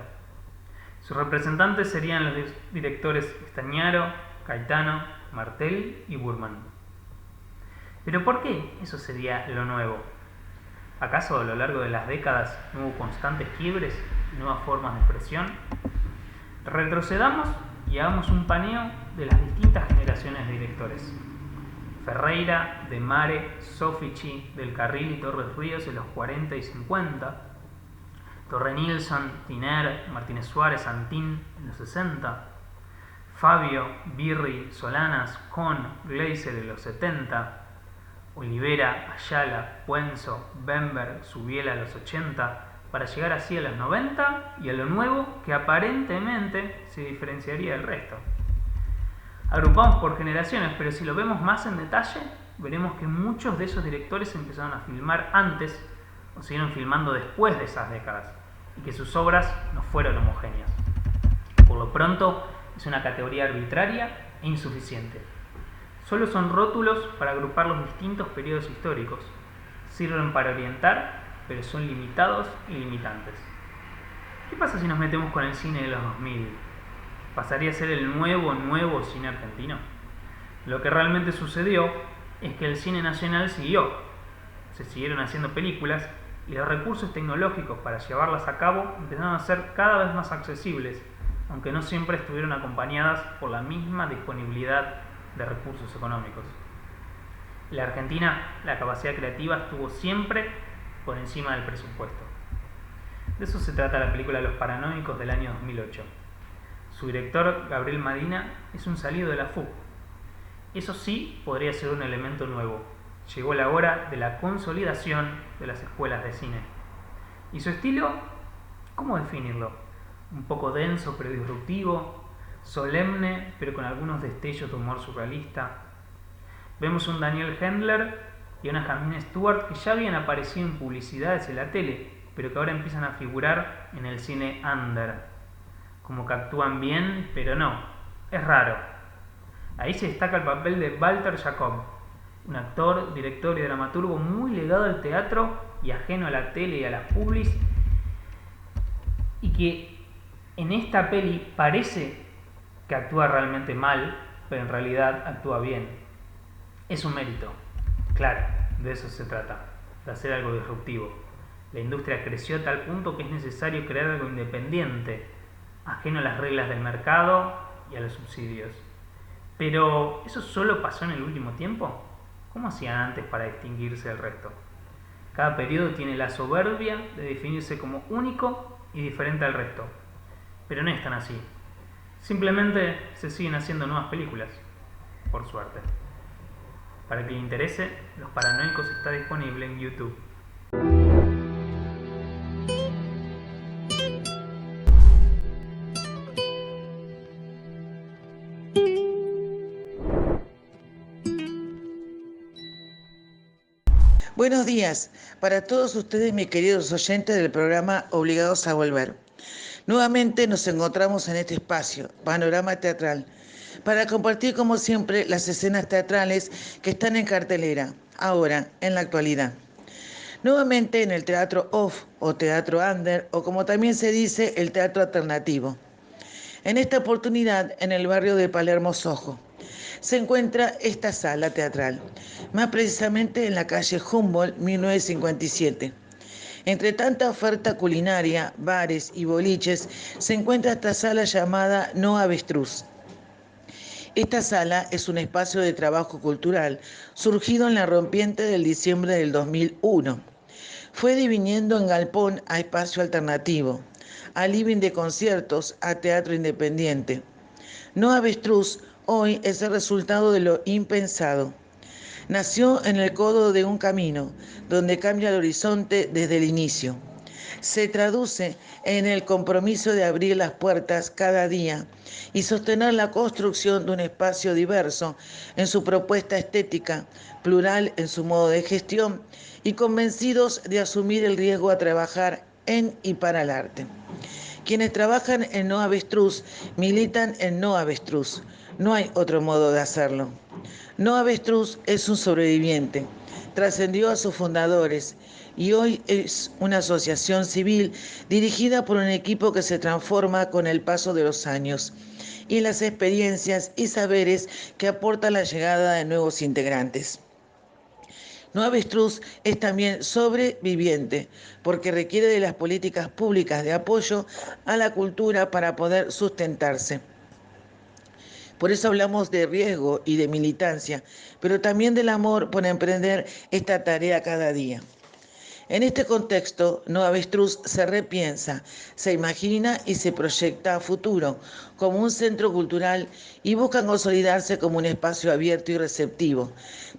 Sus representantes serían los directores Estañaro, Caetano, Martel y Burman. ¿Pero por qué eso sería lo nuevo? ¿Acaso a lo largo de las décadas no hubo constantes quiebres y nuevas formas de expresión? Retrocedamos y hagamos un paneo de las distintas generaciones de directores. Ferreira, De Mare, Soffici, Del Carril y Torres Ríos en los 40 y 50, Torre Nilsson, Tiner, Martínez Suárez, Antín en los 60, Fabio, Birri, Solanas, Kohn, Gleiser en los 70, Olivera, Ayala, Puenzo, Bemberg, Subiela en los 80, para llegar así a los 90 y a lo nuevo que aparentemente se diferenciaría del resto. Agrupamos por generaciones, pero si lo vemos más en detalle, veremos que muchos de esos directores empezaron a filmar antes o siguieron filmando después de esas décadas, y que sus obras no fueron homogéneas. Por lo pronto, es una categoría arbitraria e insuficiente. Solo son rótulos para agrupar los distintos periodos históricos. Sirven para orientar, pero son limitados y limitantes. ¿Qué pasa si nos metemos con el cine de los 2000? ¿Pasaría a ser el nuevo cine argentino? Lo que realmente sucedió es que el cine nacional siguió. Se siguieron haciendo películas y los recursos tecnológicos para llevarlas a cabo empezaron a ser cada vez más accesibles, aunque no siempre estuvieron acompañadas por la misma disponibilidad de recursos económicos. En la Argentina, la capacidad creativa estuvo siempre por encima del presupuesto. De eso se trata la película Los Paranoicos del año 2008. Su director, Gabriel Madina, es un salido de la FUC. Eso sí podría ser un elemento nuevo. Llegó la hora de la consolidación de las escuelas de cine. ¿Y su estilo? ¿Cómo definirlo? Un poco denso pero disruptivo, solemne pero con algunos destellos de humor surrealista. Vemos un Daniel Hendler y una Jasmine Stewart que ya habían aparecido en publicidades en la tele, pero que ahora empiezan a figurar en el cine under. Como que actúan bien, pero no. Es raro. Ahí se destaca el papel de Walter Jacob, un actor, director y dramaturgo muy ligado al teatro y ajeno a la tele y a las publis, y que en esta peli parece que actúa realmente mal, pero en realidad actúa bien. Es un mérito. Claro, de eso se trata, de hacer algo disruptivo. La industria creció a tal punto que es necesario crear algo independiente, ajeno a las reglas del mercado y a los subsidios. Pero, ¿eso solo pasó en el último tiempo? ¿Cómo hacían antes para distinguirse del resto? Cada periodo tiene la soberbia de definirse como único y diferente al resto. Pero no es tan así. Simplemente se siguen haciendo nuevas películas, por suerte. Para que le interese, Los Paranoicos está disponible en YouTube. Buenos días para todos ustedes, mis queridos oyentes del programa Obligados a Volver. Nuevamente nos encontramos en este espacio, Panorama Teatral, para compartir como siempre las escenas teatrales que están en cartelera, ahora, en la actualidad. Nuevamente en el teatro off o teatro under, o como también se dice, el teatro alternativo. En esta oportunidad, en el barrio de Palermo Soho, se encuentra esta sala teatral, más precisamente en la calle Humboldt 1957. Entre tanta oferta culinaria, bares y boliches, se encuentra esta sala llamada No Avestruz. Esta sala es un espacio de trabajo cultural surgido en la rompiente del diciembre del 2001. Fue diviniendo en galpón a espacio alternativo, a living de conciertos, a teatro independiente. No Avestruz hoy es el resultado de lo impensado. Nació en el codo de un camino, donde cambia el horizonte desde el inicio. Se traduce en el compromiso de abrir las puertas cada día y sostener la construcción de un espacio diverso en su propuesta estética, plural en su modo de gestión y convencidos de asumir el riesgo a trabajar en y para el arte. Quienes trabajan en No Avestruz militan en No Avestruz. No hay otro modo de hacerlo. No Avestruz es un sobreviviente. Trascendió a sus fundadores y hoy es una asociación civil dirigida por un equipo que se transforma con el paso de los años y las experiencias y saberes que aporta la llegada de nuevos integrantes. No Avestruz es también sobreviviente, porque requiere de las políticas públicas de apoyo a la cultura para poder sustentarse. Por eso hablamos de riesgo y de militancia, pero también del amor por emprender esta tarea cada día. En este contexto, No Avestruz se repiensa, se imagina y se proyecta a futuro como un centro cultural y busca consolidarse como un espacio abierto y receptivo,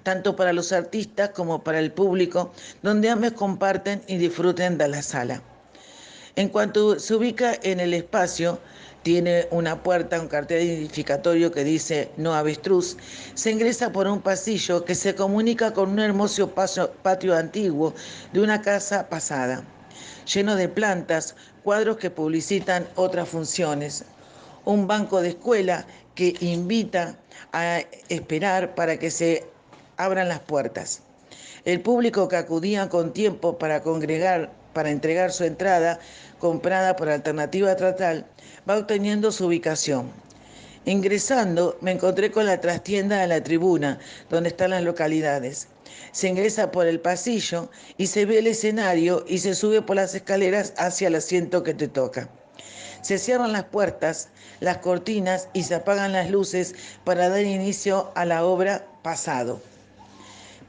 tanto para los artistas como para el público, donde ambos comparten y disfruten de la sala. En cuanto se ubica en el espacio, tiene una puerta, un cartel identificatorio que dice No Avestruz. Se ingresa por un pasillo que se comunica con un hermoso patio antiguo de una casa pasada, lleno de plantas, cuadros que publicitan otras funciones, un banco de escuela que invita a esperar para que se abran las puertas. El público que acudía con tiempo para entregar su entrada, comprada por Alternativa Teatral, va obteniendo su ubicación. Ingresando, me encontré con la trastienda de la tribuna, donde están las localidades. Se ingresa por el pasillo y se ve el escenario y se sube por las escaleras hacia el asiento que te toca. Se cierran las puertas, las cortinas y se apagan las luces para dar inicio a la obra Pasado.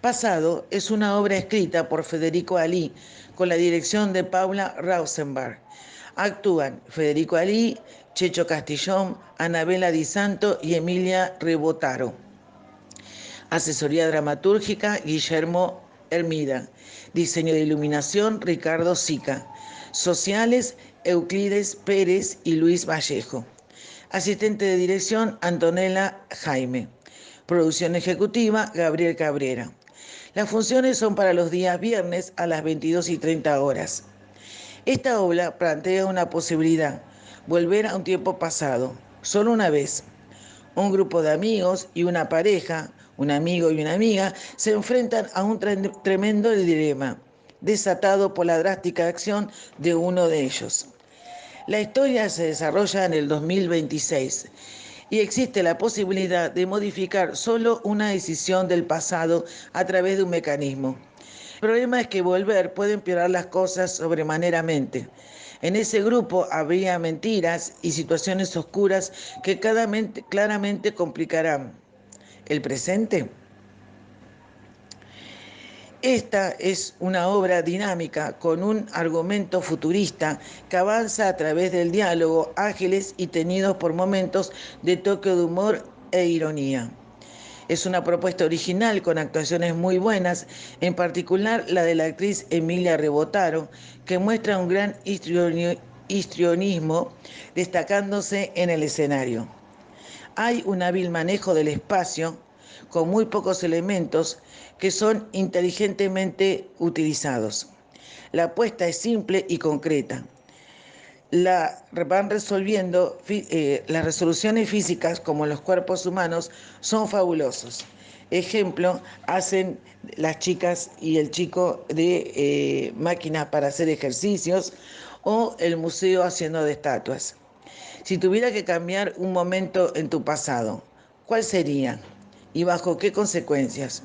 Pasado es una obra escrita por Federico Alí, con la dirección de Paula Rausenberg. Actúan Federico Alí, Checho Castillón, Anabela Di Santo y Emilia Rebotaro. Asesoría dramatúrgica, Guillermo Hermida. Diseño de iluminación, Ricardo Sica. Sociales, Euclides Pérez y Luis Vallejo. Asistente de dirección, Antonella Jaime. Producción ejecutiva, Gabriel Cabrera. Las funciones son para los días viernes a las 22:30 horas. Esta obra plantea una posibilidad, volver a un tiempo pasado, solo una vez. Un grupo de amigos y una pareja, un amigo y una amiga, se enfrentan a un tremendo dilema, desatado por la drástica acción de uno de ellos. La historia se desarrolla en el 2026 y existe la posibilidad de modificar solo una decisión del pasado a través de un mecanismo. El problema es que volver puede empeorar las cosas sobremaneramente. En ese grupo habría mentiras y situaciones oscuras que claramente complicarán el presente. Esta es una obra dinámica con un argumento futurista que avanza a través del diálogo, ágiles y tenidos por momentos de toque de humor e ironía. Es una propuesta original con actuaciones muy buenas, en particular la de la actriz Emilia Rebotaro, que muestra un gran histrionismo destacándose en el escenario. Hay un hábil manejo del espacio con muy pocos elementos que son inteligentemente utilizados. La apuesta es simple y concreta. Van resolviendo, las resoluciones físicas como los cuerpos humanos son fabulosos. Ejemplo, hacen las chicas y el chico de máquinas para hacer ejercicios o el museo haciendo de estatuas. Si tuviera que cambiar un momento en tu pasado, ¿cuál sería? ¿Y bajo qué consecuencias?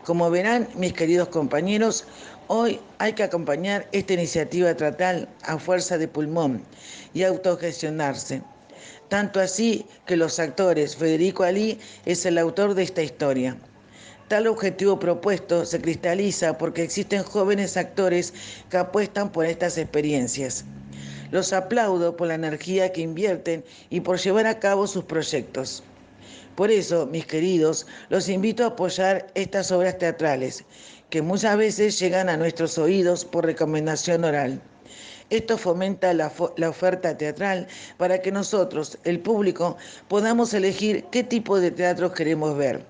Como verán, mis queridos compañeros, hoy hay que acompañar esta iniciativa teatral a fuerza de pulmón y autogestionarse. Tanto así que los actores, Federico Alí es el autor de esta historia. Tal objetivo propuesto se cristaliza porque existen jóvenes actores que apuestan por estas experiencias. Los aplaudo por la energía que invierten y por llevar a cabo sus proyectos. Por eso, mis queridos, los invito a apoyar estas obras teatrales, que muchas veces llegan a nuestros oídos por recomendación oral. Esto fomenta la oferta teatral para que nosotros, el público, podamos elegir qué tipo de teatro queremos ver,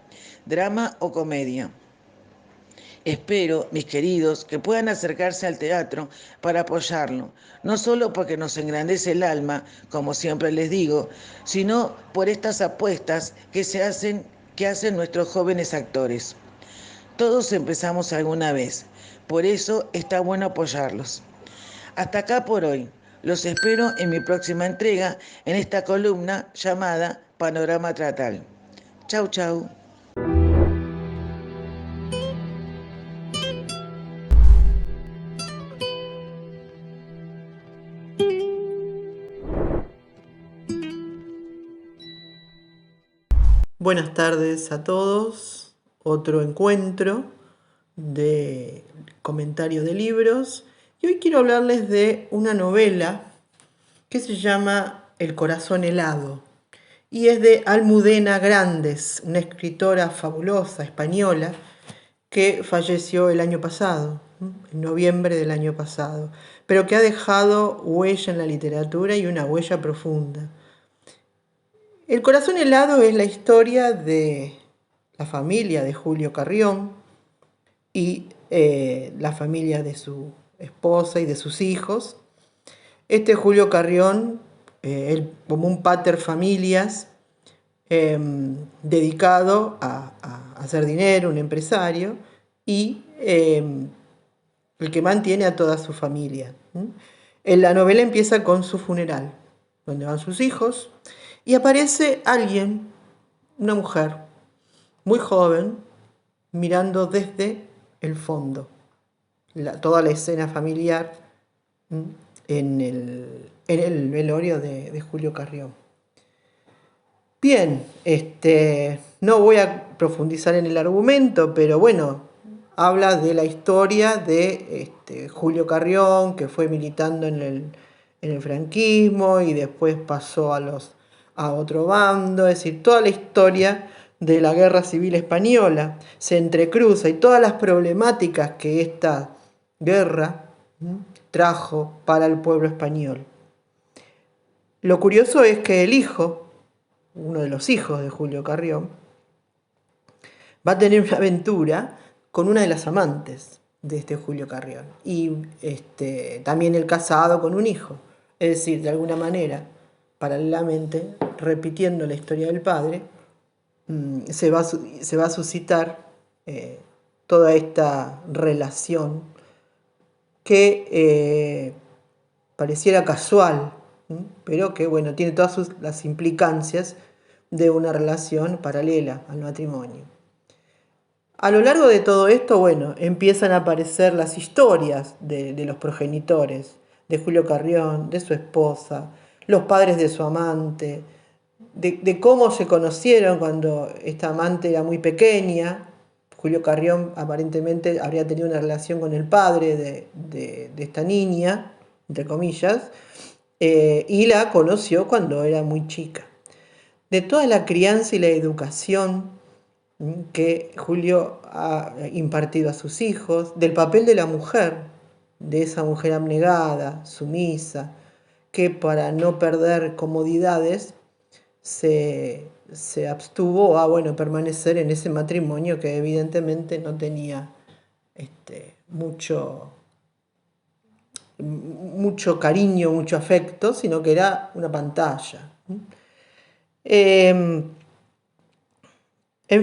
drama o comedia. Espero, mis queridos, que puedan acercarse al teatro para apoyarlo, no solo porque nos engrandece el alma, como siempre les digo, sino por estas apuestas que hacen nuestros jóvenes actores. Todos empezamos alguna vez, por eso está bueno apoyarlos. Hasta acá por hoy. Los espero en mi próxima entrega en esta columna llamada Panorama Teatral. Chau, chau. Buenas tardes a todos. Otro encuentro de comentario de libros. Y hoy quiero hablarles de una novela que se llama El corazón helado. Y es de Almudena Grandes, una escritora fabulosa española que falleció el año pasado, en noviembre del año pasado, pero que ha dejado huella en la literatura y una huella profunda. El corazón helado es la historia de la familia de Julio Carrión y la familia de su esposa y de sus hijos. Julio Carrión, él como un pater familias, dedicado a hacer dinero, un empresario, y el que mantiene a toda su familia. En la novela empieza con su funeral, donde van sus hijos, y aparece alguien, una mujer, muy joven, mirando desde el fondo. Toda la escena familiar en el velorio de Julio Carrión. Bien, no voy a profundizar en el argumento, pero bueno, habla de la historia de Julio Carrión, que fue militando en el franquismo y después pasó a otro bando, es decir, toda la historia de la Guerra Civil Española se entrecruza y todas las problemáticas que esta guerra trajo para el pueblo español. Lo curioso es que el hijo, uno de los hijos de Julio Carrión, va a tener una aventura con una de las amantes de Julio Carrión y también el casado con un hijo, es decir, de alguna manera, paralelamente, repitiendo la historia del padre, se va a suscitar toda esta relación que pareciera casual, pero que bueno, tiene todas las implicancias de una relación paralela al matrimonio. A lo largo de todo esto, bueno, empiezan a aparecer las historias de los progenitores, de Julio Carrión, de su esposa, los padres de su amante, de cómo se conocieron cuando esta amante era muy pequeña. Julio Carrión aparentemente habría tenido una relación con el padre de esta niña, entre comillas, y la conoció cuando era muy chica. De toda la crianza y la educación que Julio ha impartido a sus hijos, del papel de la mujer, de esa mujer abnegada, sumisa, que para no perder comodidades se abstuvo a permanecer en ese matrimonio que evidentemente no tenía mucho cariño, mucho afecto, sino que era una pantalla. En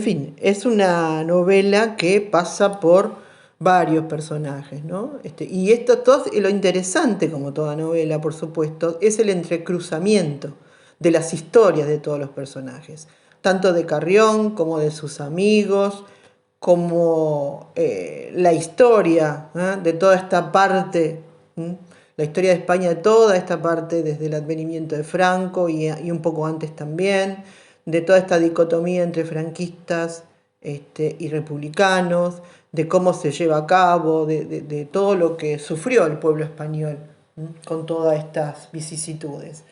fin, es una novela que pasa por varios personajes, ¿no? Y lo interesante, como toda novela, por supuesto, es el entrecruzamiento de las historias de todos los personajes, tanto de Carrión como de sus amigos, como la historia de toda esta parte, la historia de España de toda esta parte, desde el advenimiento de Franco y un poco antes también, de toda esta dicotomía entre franquistas y republicanos, de cómo se lleva a cabo, de todo lo que sufrió el pueblo español con todas estas vicisitudes.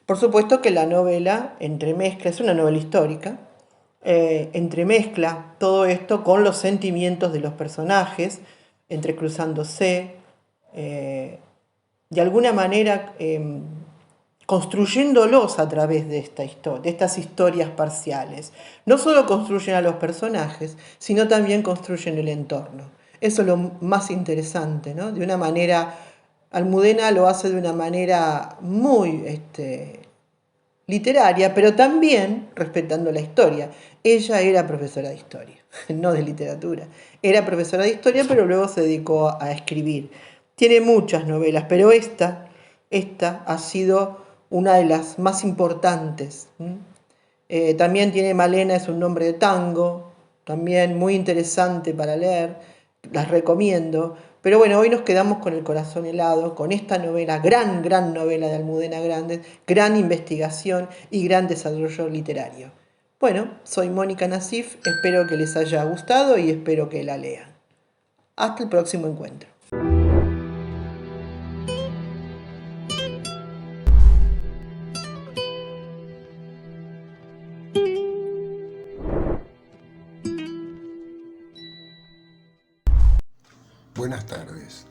Por supuesto que la novela entremezcla, es una novela histórica, entremezcla todo esto con los sentimientos de los personajes, entrecruzándose, de alguna manera construyéndolos a través de estas historias parciales. No solo construyen a los personajes, sino también construyen el entorno. Eso es lo más interesante, ¿no? De una manera, Almudena lo hace de una manera muy literaria, pero también respetando la historia. Ella era profesora de historia, no de literatura. Era profesora de historia, pero luego se dedicó a escribir. Tiene muchas novelas, pero esta ha sido una de las más importantes. También tiene Malena, es un nombre de tango, también muy interesante para leer, las recomiendo. Pero bueno, hoy nos quedamos con el corazón helado, con esta novela, gran novela de Almudena Grandes, gran investigación y gran desarrollo literario. Bueno, soy Mónica Nassif, espero que les haya gustado y espero que la lean. Hasta el próximo encuentro. Buenas tardes,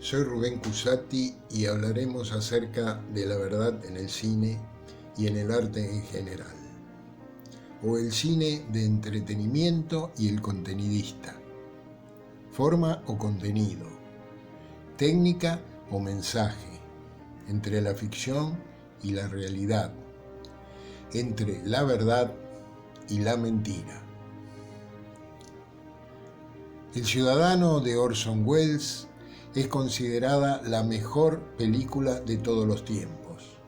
soy Rubén Cusati y hablaremos acerca de la verdad en el cine y en el arte en general, o el cine de entretenimiento y el contenidista, forma o contenido, técnica o mensaje, entre la ficción y la realidad, entre la verdad y la mentira. El Ciudadano de Orson Welles es considerada la mejor película de todos los tiempos,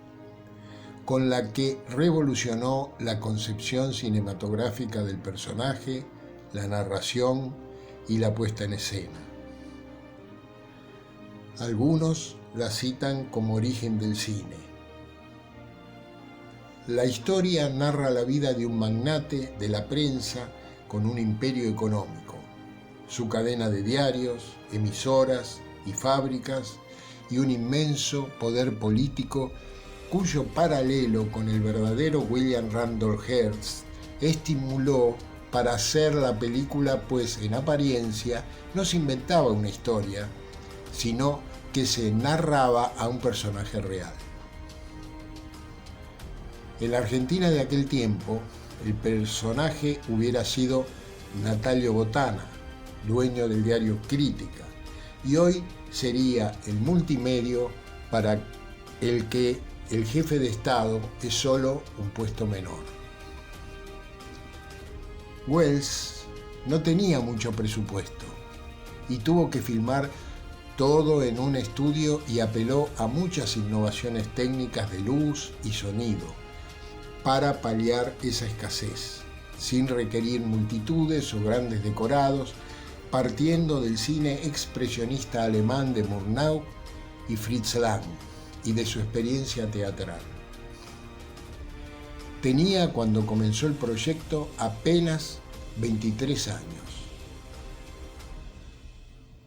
con la que revolucionó la concepción cinematográfica del personaje, la narración y la puesta en escena. Algunos la citan como origen del cine. La historia narra la vida de un magnate de la prensa con un imperio económico, su cadena de diarios, emisoras y fábricas y un inmenso poder político cuyo paralelo con el verdadero William Randolph Hearst estimuló para hacer la película, pues en apariencia no se inventaba una historia, sino que se narraba a un personaje real. En la Argentina de aquel tiempo, el personaje hubiera sido Natalio Botana, dueño del diario Crítica, y hoy sería el multimedio para el que el jefe de Estado es solo un puesto menor. Welles no tenía mucho presupuesto y tuvo que filmar todo en un estudio y apeló a muchas innovaciones técnicas de luz y sonido para paliar esa escasez, sin requerir multitudes o grandes decorados, partiendo del cine expresionista alemán de Murnau y Fritz Lang y de su experiencia teatral. Tenía, cuando comenzó el proyecto, apenas 23 años.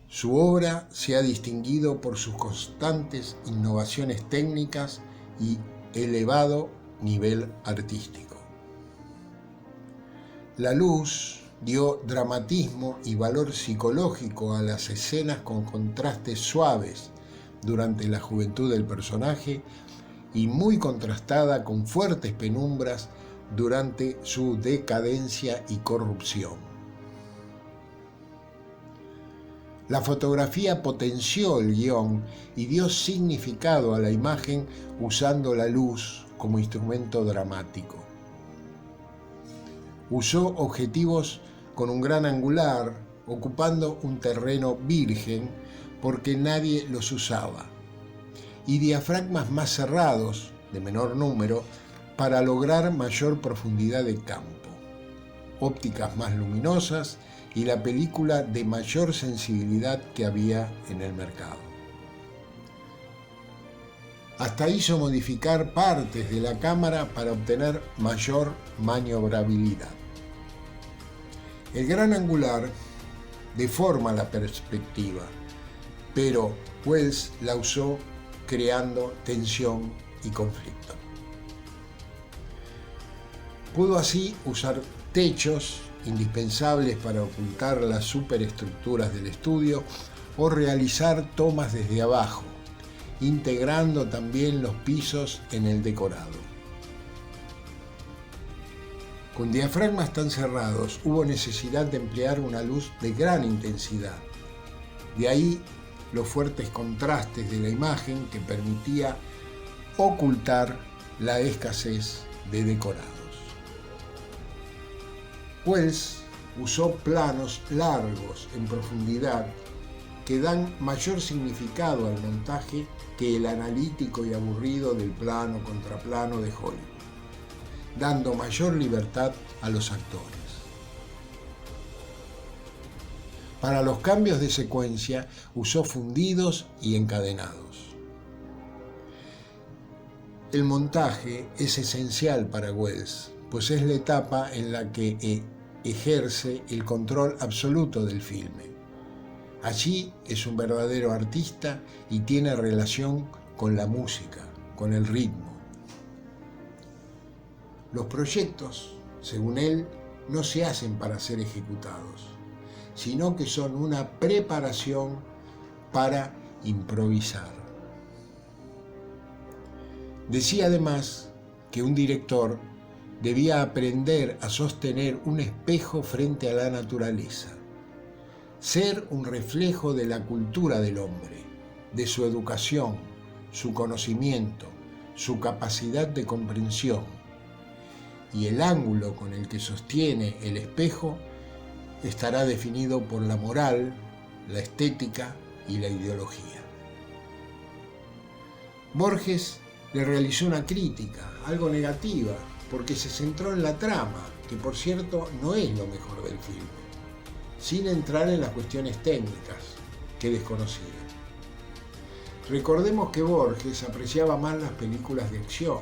Su obra se ha distinguido por sus constantes innovaciones técnicas y elevado nivel artístico. La luz dio dramatismo y valor psicológico a las escenas con contrastes suaves durante la juventud del personaje y muy contrastada con fuertes penumbras durante su decadencia y corrupción. La fotografía potenció el guión y dio significado a la imagen usando la luz como instrumento dramático. Usó objetivos con un gran angular, ocupando un terreno virgen porque nadie los usaba, y diafragmas más cerrados, de menor número, para lograr mayor profundidad de campo, ópticas más luminosas y la película de mayor sensibilidad que había en el mercado. Hasta hizo modificar partes de la cámara para obtener mayor maniobrabilidad. El gran angular deforma la perspectiva, pero Welles la usó creando tensión y conflicto. Pudo así usar techos indispensables para ocultar las superestructuras del estudio o realizar tomas desde abajo, integrando también los pisos en el decorado. Con diafragmas tan cerrados hubo necesidad de emplear una luz de gran intensidad. De ahí los fuertes contrastes de la imagen que permitía ocultar la escasez de decorados. Welles usó planos largos en profundidad que dan mayor significado al montaje que el analítico y aburrido del plano contra plano de Hollywood, dando mayor libertad a los actores. Para los cambios de secuencia usó fundidos y encadenados. El montaje es esencial para Welles, pues es la etapa en la que ejerce el control absoluto del filme. Allí es un verdadero artista y tiene relación con la música, con el ritmo. Los proyectos, según él, no se hacen para ser ejecutados, sino que son una preparación para improvisar. Decía además que un director debía aprender a sostener un espejo frente a la naturaleza, ser un reflejo de la cultura del hombre, de su educación, su conocimiento, su capacidad de comprensión, y el ángulo con el que sostiene el espejo estará definido por la moral, la estética y la ideología. Borges le realizó una crítica, algo negativa, porque se centró en la trama, que por cierto no es lo mejor del filme, sin entrar en las cuestiones técnicas, que desconocía. Recordemos que Borges apreciaba más las películas de acción,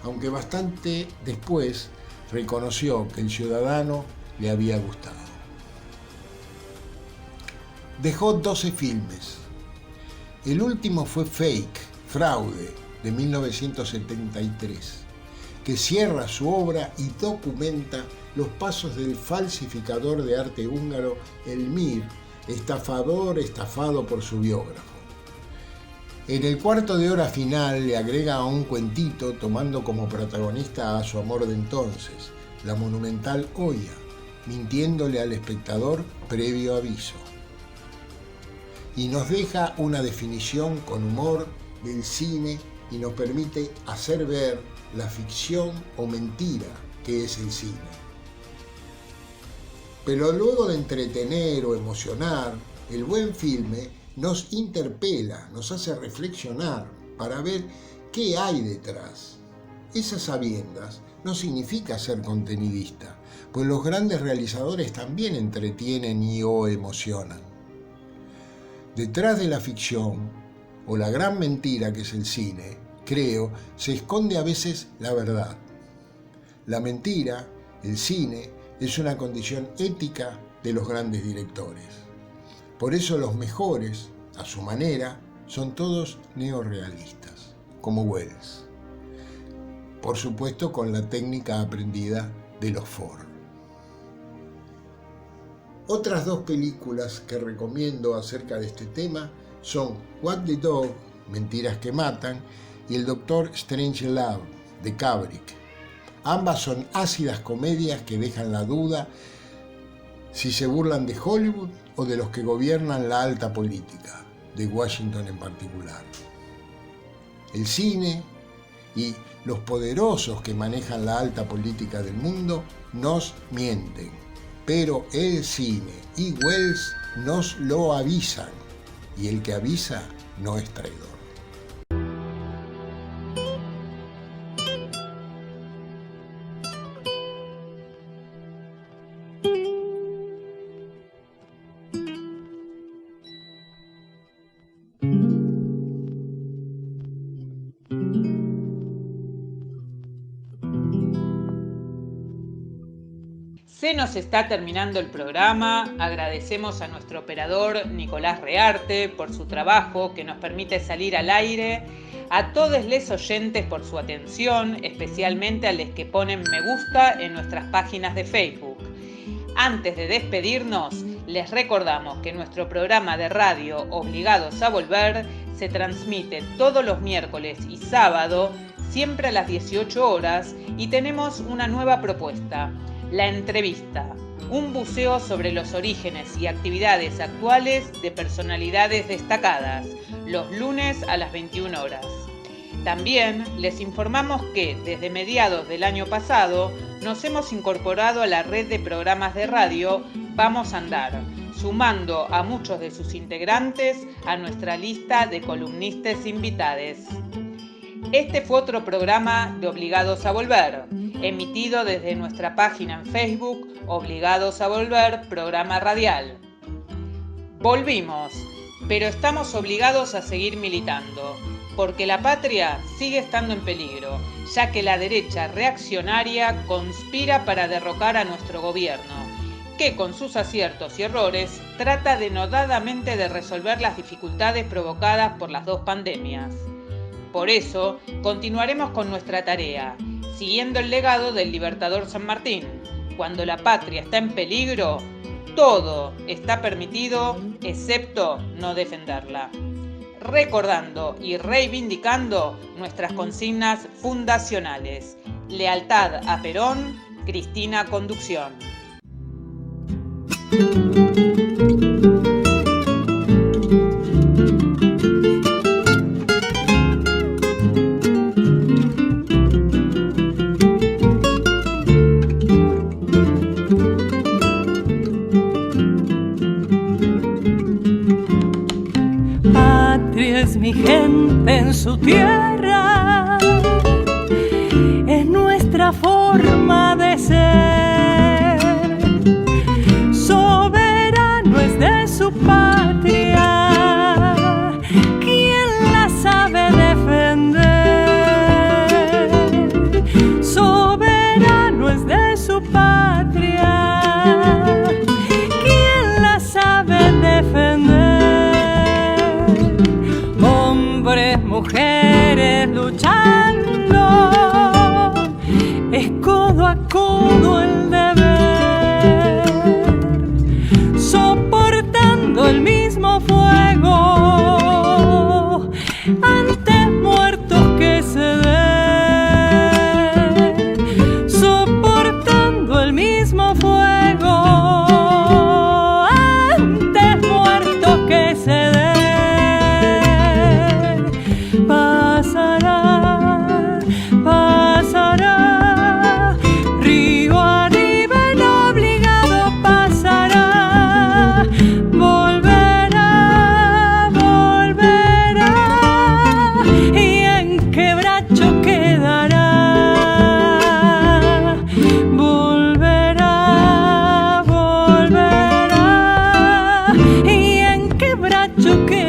aunque bastante después reconoció que El Ciudadano le había gustado. Dejó 12 filmes. El último fue Fake, Fraude, de 1973, que cierra su obra y documenta los pasos del falsificador de arte húngaro Elmir, estafado por su biógrafo. En el cuarto de hora final le agrega un cuentito tomando como protagonista a su amor de entonces, la monumental Oya, mintiéndole al espectador previo aviso. Y nos deja una definición con humor del cine y nos permite hacer ver la ficción o mentira que es el cine. Pero luego de entretener o emocionar, el buen filme nos interpela, nos hace reflexionar para ver qué hay detrás. Esas sabiendas no significa ser contenidista, pues los grandes realizadores también entretienen y o emocionan. Detrás de la ficción, o la gran mentira que es el cine, creo, se esconde a veces la verdad. La mentira, el cine, es una condición ética de los grandes directores. Por eso los mejores, a su manera, son todos neorrealistas, como Welles. Por supuesto con la técnica aprendida de los Ford. Otras dos películas que recomiendo acerca de este tema son What the Dog, Mentiras que Matan, y El Doctor Strangelove, de Kubrick. Ambas son ácidas comedias que dejan la duda si se burlan de Hollywood o de los que gobiernan la alta política, de Washington en particular. El cine y los poderosos que manejan la alta política del mundo nos mienten, pero el cine y Welles nos lo avisan, y el que avisa no es traidor. Se nos está terminando el programa. Agradecemos a nuestro operador Nicolás Rearte por su trabajo que nos permite salir al aire. A todos les oyentes por su atención, especialmente a los que ponen me gusta en nuestras páginas de Facebook. Antes de despedirnos, les recordamos que nuestro programa de radio Obligados a Volver se transmite todos los miércoles y sábado, siempre a las 18 horas, y tenemos una nueva propuesta. La entrevista, un buceo sobre los orígenes y actividades actuales de personalidades destacadas, los lunes a las 21 horas. También les informamos que desde mediados del año pasado nos hemos incorporado a la red de programas de radio Vamos a Andar, sumando a muchos de sus integrantes a nuestra lista de columnistas invitados. Este fue otro programa de Obligados a Volver, emitido desde nuestra página en Facebook, Obligados a Volver, programa radial. Volvimos, pero estamos obligados a seguir militando, porque la patria sigue estando en peligro, ya que la derecha reaccionaria conspira para derrocar a nuestro gobierno, que con sus aciertos y errores trata denodadamente de resolver las dificultades provocadas por las dos pandemias. Por eso, continuaremos con nuestra tarea, siguiendo el legado del libertador San Martín. Cuando la patria está en peligro, todo está permitido, excepto no defenderla. Recordando y reivindicando nuestras consignas fundacionales. Lealtad a Perón, Cristina Conducción. Es mi gente en su tierra, es nuestra forma de ser. Soberano es de su patria, quien la sabe defender. Soberano es de su patria, quien la sabe defender. Mujeres luchando, es codo a codo el deber, soportando el mismo fuego, antes muertos que ceder, soportando el mismo fuego, antes muertos que ceder. Pasará, pasará, río arriba en obligado pasará, volverá, volverá, y en quebracho quedará, volverá, volverá, y en quebracho quedará.